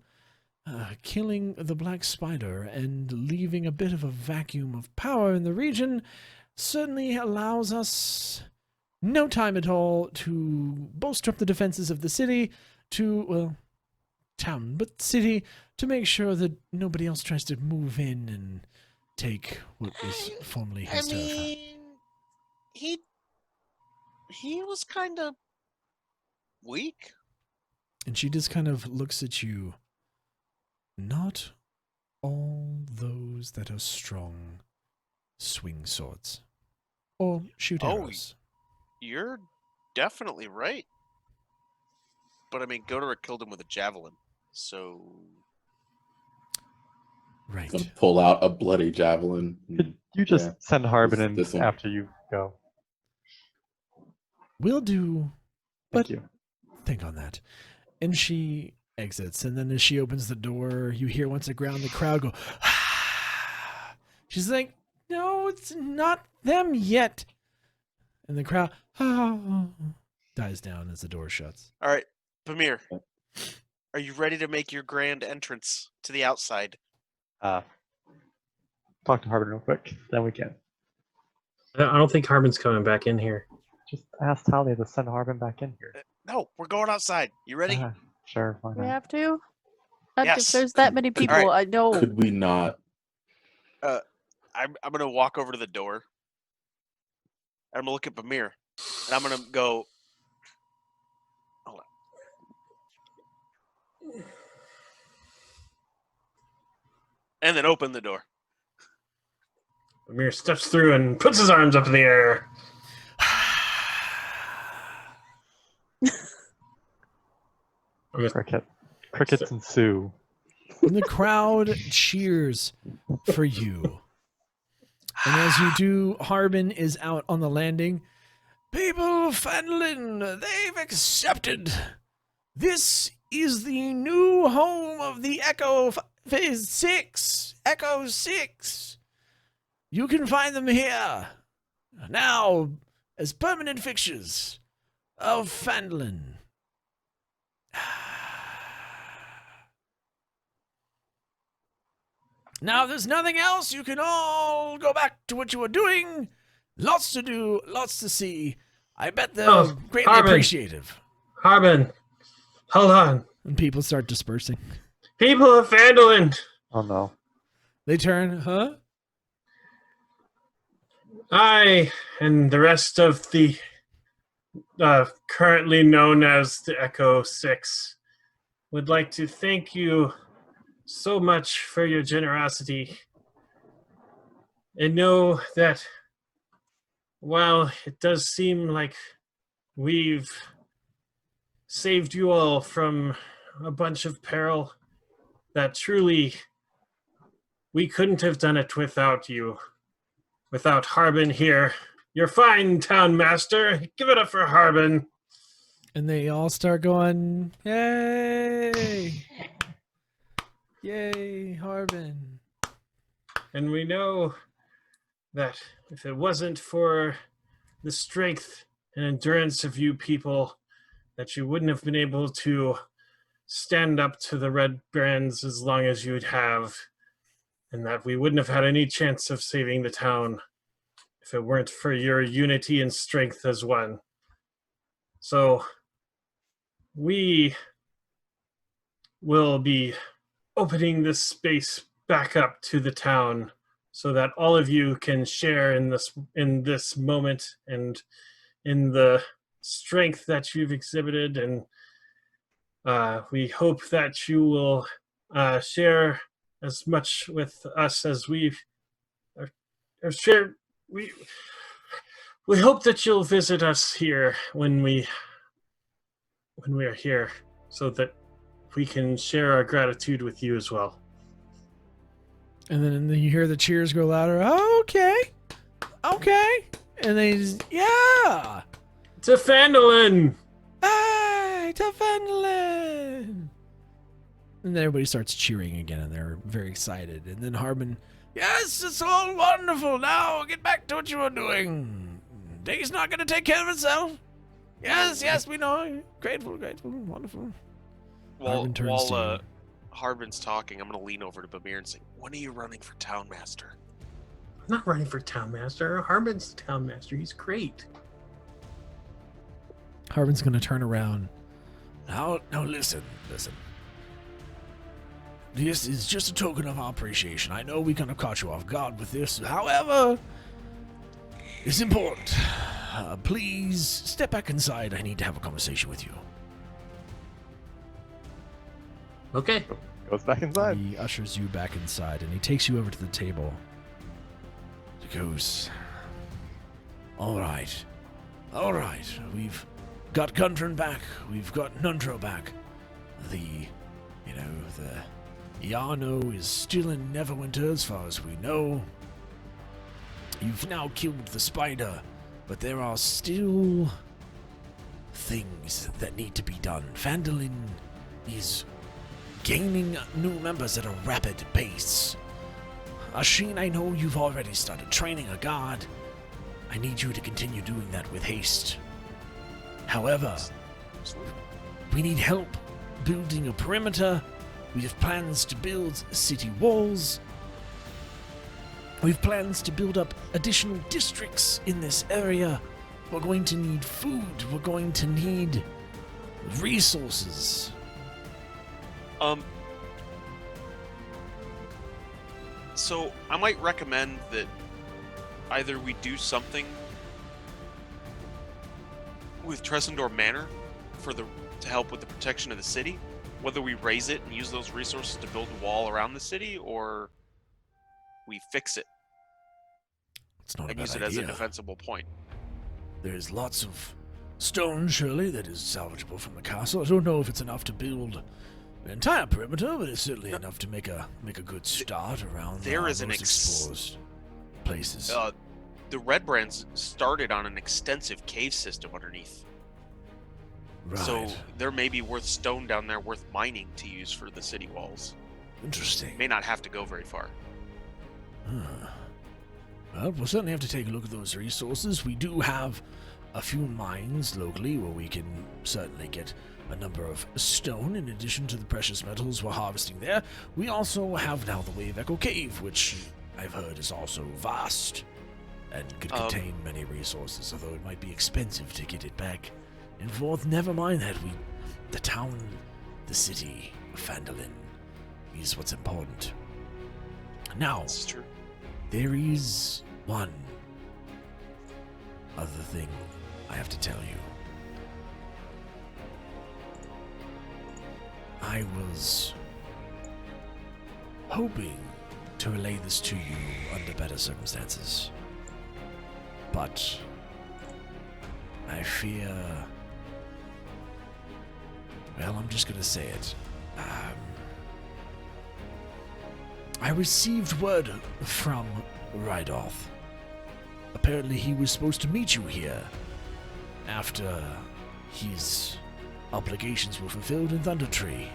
A: killing the Black Spider and leaving a bit of a vacuum of power in the region certainly allows us no time at all to bolster up the defenses of the city, town, but city, to make sure that nobody else tries to move in and take what was formerly his turf.
C: He was kind of weak.
A: And she just kind of looks at you. Not all those that are strong swing swords or shoot
C: Oh,
A: arrows.
C: You're definitely right. But I mean, Godoric killed him with a javelin, so
A: Right.
D: Gonna pull out a bloody javelin.
E: Could you just
D: Yeah.
E: send Harbin in
D: This one.
E: after you go?
A: We'll do.
E: Thank
A: But
E: you.
A: think on that. And she exits, and then as she opens the door, you hear once again the crowd go, ah! She's like, no, it's not them yet. And the crowd dies down as the door shuts.
C: all right, Pamir, are you ready to make your grand entrance to the outside?
E: Talk to Harbin real quick, then we can.
B: I don't think Harbin's coming back in here.
E: Just ask Talia to send Harbin back in here.
C: No, we're going outside. You ready?
E: Sure, why
F: We
E: not?
F: have to? If
C: Yes.
F: there's that many people,
C: Alright.
F: I know.
D: Could we not?
C: I'm gonna walk over to the door. I'm gonna look at Pamir, and I'm gonna go. Hold on. And then open the door.
B: Amir steps through and puts his arms up in the air.
E: Crickets ensue.
A: And the crowd cheers for you. And as you do, Harbin is out on the landing. People of Phandalin, they've accepted. This is the new home of the Echo Phase 6. Echo 6. You can find them here. Now, as permanent fixtures of Phandalin. Now, if there's nothing else, you can all go back to what you were doing. Lots to do, lots to see. I bet they're greatly appreciative.
B: Harbin, hold on.
A: And people start dispersing.
B: People of Phandalin.
E: Oh no.
A: They turn, huh?
B: I and the rest of the currently known as the Echo 6 would like to thank you so much for your generosity, and know that while it does seem like we've saved you all from a bunch of peril, that truly we couldn't have done it without you, without Harbin here. You're fine, town master. Give it up for Harbin.
A: And they all start going, yay! Yay, Harbin.
B: And we know that if it wasn't for the strength and endurance of you people, that you wouldn't have been able to stand up to the Red Brands as long as you'd have, and that we wouldn't have had any chance of saving the town if it weren't for your unity and strength as one. So we will be opening this space back up to the town so that all of you can share in this moment and in the strength that you've exhibited, and we hope that you will share as much with us as we've shared. We hope that you'll visit us here when we are here, so that we can share our gratitude with you as well.
A: And then you hear the cheers go louder. Oh, okay. And they just, yeah.
B: To Phandalin!
A: Hey, to Phandalin! And then everybody starts cheering again, and they're very excited. And then Harbin, yes, it's all wonderful. Now get back to what you were doing. Day's not going to take care of itself. Yes, we know. Grateful, wonderful.
C: While Harbin's talking, I'm going to lean over to Bamir and say, when are you running for town master?
B: I'm not running for town master. Harbin's town master. He's great.
A: Harbin's going to turn around. Now listen. This is just a token of our appreciation. I know we kind of caught you off guard with this. However, it's important. Please step back inside. I need to have a conversation with you.
B: Okay.
E: Goes back inside.
A: He ushers you back inside, and he takes you over to the table. He goes, All right. We've got Gundren back. We've got Nundro back. The Yano is still in Neverwinter as far as we know. You've now killed the spider, but there are still things that need to be done. Phandalin is gaining new members at a rapid pace. Ashin, I know you've already started training a guard. I need you to continue doing that with haste. However, we need help building a perimeter. We have plans to build city walls. We have plans to build up additional districts in this area. We're going to need food. We're going to need resources.
C: So I might recommend that either we do something with Tressendor Manor to help with the protection of the city, whether we raise it and use those resources to build a wall around the city, or we fix it
A: It's not a
C: and
A: bad
C: use it as a
A: idea.
C: defensible point.
A: There's lots of stone, surely, that is salvageable from the castle. I don't know if it's enough to build an entire perimeter, but it's certainly enough to make a good start around
C: There is an
A: most exposed places.
C: The Red Brands started on an extensive cave system underneath.
A: Right.
C: So there may be worth stone down there worth mining to use for the city walls.
A: Interesting.
C: May not have to go very far.
A: Huh. Well, we'll certainly have to take a look at those resources. We do have a few mines locally where we can certainly get a number of stone in addition to the precious metals we're harvesting there. We also have now the Wave Echo Cave, which I've heard is also vast and could contain many resources, although it might be expensive to get it back and forth. Never mind that. The town, the city of Phandalin is what's important. Now,
C: This is true.
A: there is one other thing I have to tell you. I was hoping to relay this to you under better circumstances, but I fear... Well, I'm just gonna say it. I received word from Rydoth. Apparently he was supposed to meet you here after his obligations were fulfilled in Thunder Tree.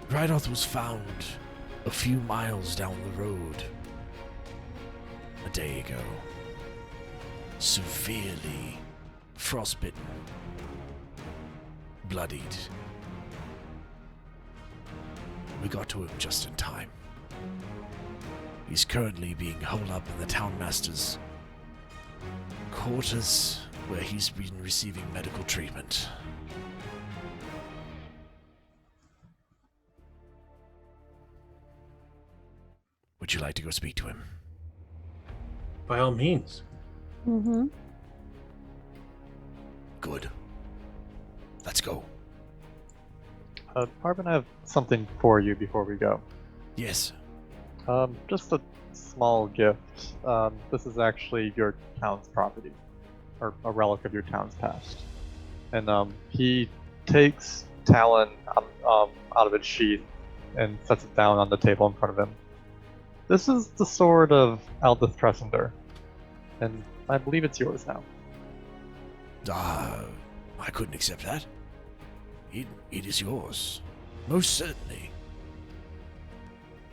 A: Rydoth was found a few miles down the road a day ago, severely frostbitten, bloodied. We got to him just in time. He's currently being holed up in the townmaster's quarters, where he's been receiving medical treatment. Would you like to go speak to him?
B: By all means.
F: Mm-hmm.
A: Good. Let's go.
E: Arvin, I have something for you before we go.
A: Yes.
E: Just a small gift. This is actually your town's property, or a relic of your town's past. And he takes Talon out of its sheath and sets it down on the table in front of him. This is the sword of Aldith Tressender, and I believe it's yours now.
A: I couldn't accept that. It is yours. Most certainly.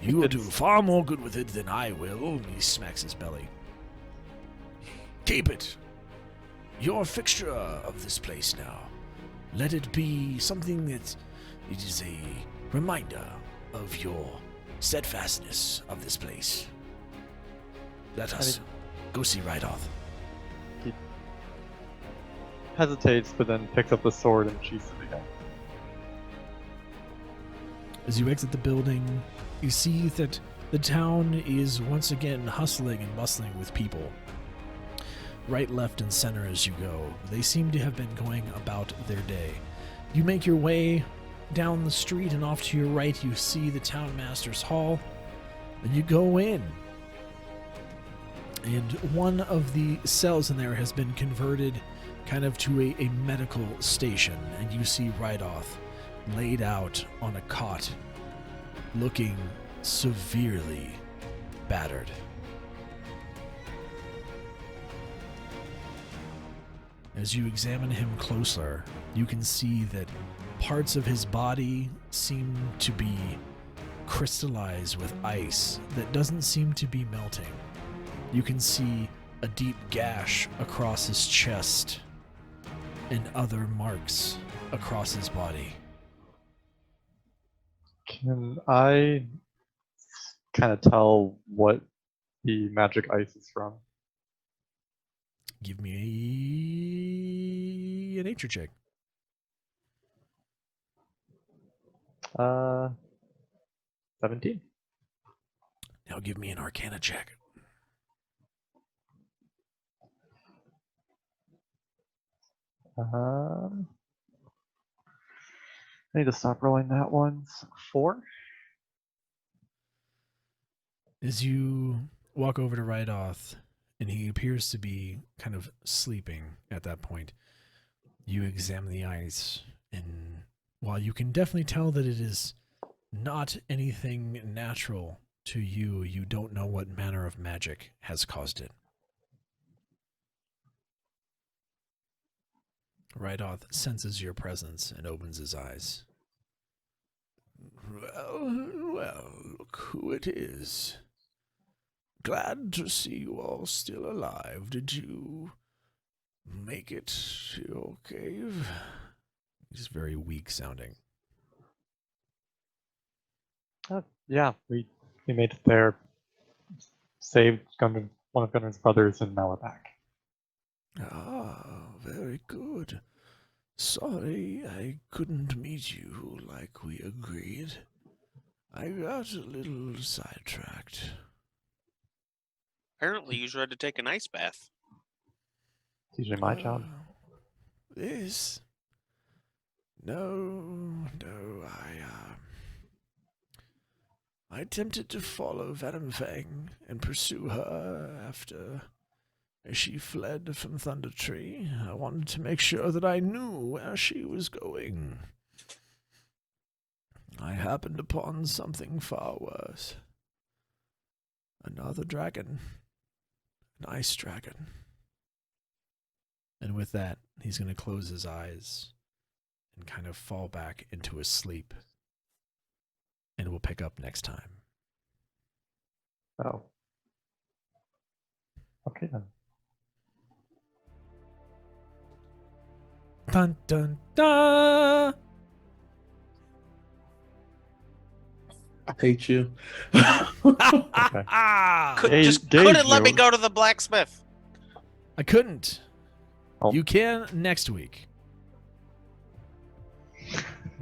A: You will do far more good with it than I will. And he smacks his belly. Keep it. You're a fixture of this place now. Let it be something that it is a reminder of your steadfastness of this place. Let us go see Rydoth.
E: He hesitates, but then picks up the sword and sheaths it again.
A: As you exit the building, you see that the town is once again hustling and bustling with people. Right, left, and center as you go. They seem to have been going about their day. You make your way down the street, and off to your right you see the townmaster's hall, and you go in. And one of the cells in there has been converted kind of to a medical station, and you see Rydoth laid out on a cot, looking severely battered. As you examine him closer, you can see that parts of his body seem to be crystallized with ice that doesn't seem to be melting. You can see a deep gash across his chest and other marks across his body.
E: Can I kind of tell what the magic ice is from?
A: Give me a nature check.
E: 17.
A: Now give me an arcana check.
E: I need to stop rolling that one. 4.
A: As you walk over to Rydoth, and he appears to be kind of sleeping at that point, you examine the ice, and while you can definitely tell that it is not anything natural to you, you don't know what manner of magic has caused it. Rydoth senses your presence and opens his eyes. Well, look who it is. Glad to see you all still alive. Did you make it to your cave? He's very weak sounding.
E: Yeah, we made it there. Saved one of Gunnar's brothers, and now we're back.
A: Ah, very good. Sorry I couldn't meet you like we agreed. I got a little sidetracked.
C: Apparently, you tried to take an ice bath.
E: It's usually my job.
A: This? No, I attempted to follow Venom Fang and pursue her after she fled from Thunder Tree. I wanted to make sure that I knew where she was going. I happened upon something far worse. Another dragon. An ice dragon. And with that, he's going to close his eyes and kind of fall back into his sleep. And we'll pick up next time.
E: Oh. Okay then.
A: Dun dun dun!
D: I hate you.
C: Couldn't let me go to the blacksmith.
A: I couldn't.
E: Oh.
A: You can next week.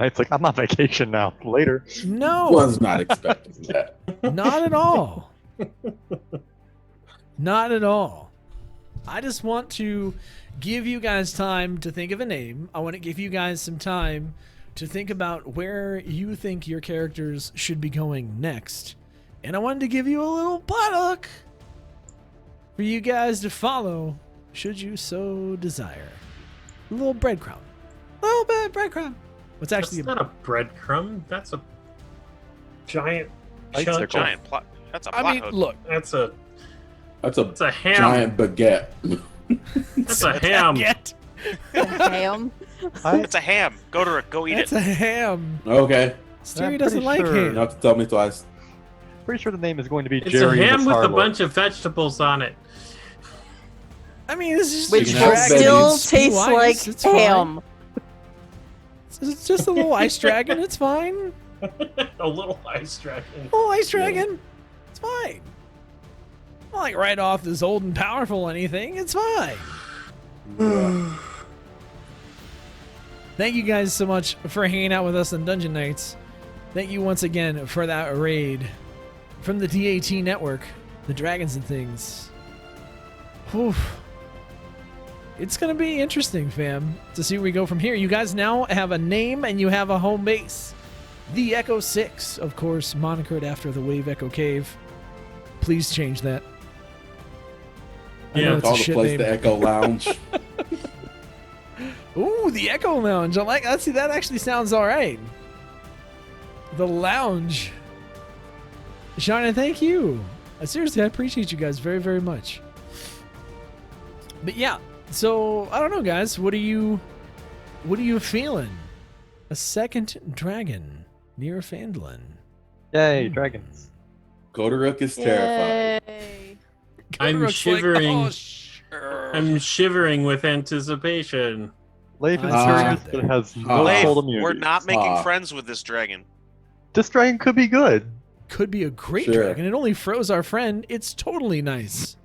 E: It's like, I'm on vacation now. Later.
A: No,
D: Was not expecting that.
A: not at all. Not at all. I just want to give you guys time to think of a name. I want to give you guys some time to think about where you think your characters should be going next. And I wanted to give you a little buttock for you guys to follow, should you so desire. A little breadcrumb. A little bit of breadcrumb. What's actually
B: That's not a breadcrumb. That's a giant chunk.
E: Icicle.
C: Giant plot. That's a plot
A: I mean,
C: hook.
A: look.
B: That's a
D: That's a
B: ham.
D: giant baguette.
B: That's a ham.
A: Get.
F: Ham.
C: It's a ham. Go eat
A: That's
C: it.
A: a ham.
D: Okay.
A: Stewie
E: I'm
A: doesn't
E: pretty
A: like
E: sure-
D: You
A: ham.
D: don't have to tell me twice.
E: Pretty sure the name is going to be
B: It's
E: Jerry
B: a ham
E: and the
B: with a
E: Starlord.
B: bunch of vegetables on it.
A: I mean, this is
F: Which
D: can
F: will
D: have
F: still
D: veggies.
F: taste
A: Ice,
F: like
A: it's fine.
F: ham.
A: It's just a little ice dragon. It's fine.
B: A little ice dragon.
A: Little ice dragon. It's fine. Not like right off this old and powerful anything. It's fine. Thank you guys so much for hanging out with us on Dungeon Nytes. Thank you once again for that raid from the DAT network, the Dragons and Things. Whew. It's going to be interesting, fam, to see where we go from here. You guys now have a name and you have a home base. The Echo 6, of course, monikered after the Wave Echo Cave. Please change that. I know
B: Yeah,
A: it's a
D: Call the
A: shit
D: place
A: name.
D: the Echo Lounge.
A: Ooh, the Echo Lounge. I like that. See, that actually sounds all right. The Lounge. Shauna, thank you. Seriously, I appreciate you guys very, very much. But yeah, so I don't know, guys. What are you feeling? A second dragon near Phandalin.
E: Yay, dragons.
D: Godaruk is terrified.
F: Yay.
B: I'm
A: Godoruk's
B: shivering.
A: Like, oh, sure.
B: I'm shivering with anticipation.
E: Leif is
A: Ah.
E: curious, but it has no
D: Ah.
E: cold
C: Leif,
E: immunity.
C: we're not making
D: Ah.
C: friends with this dragon.
E: This dragon could be good.
A: Could be a great
D: Sure.
A: dragon. It only froze our friend. It's totally nice.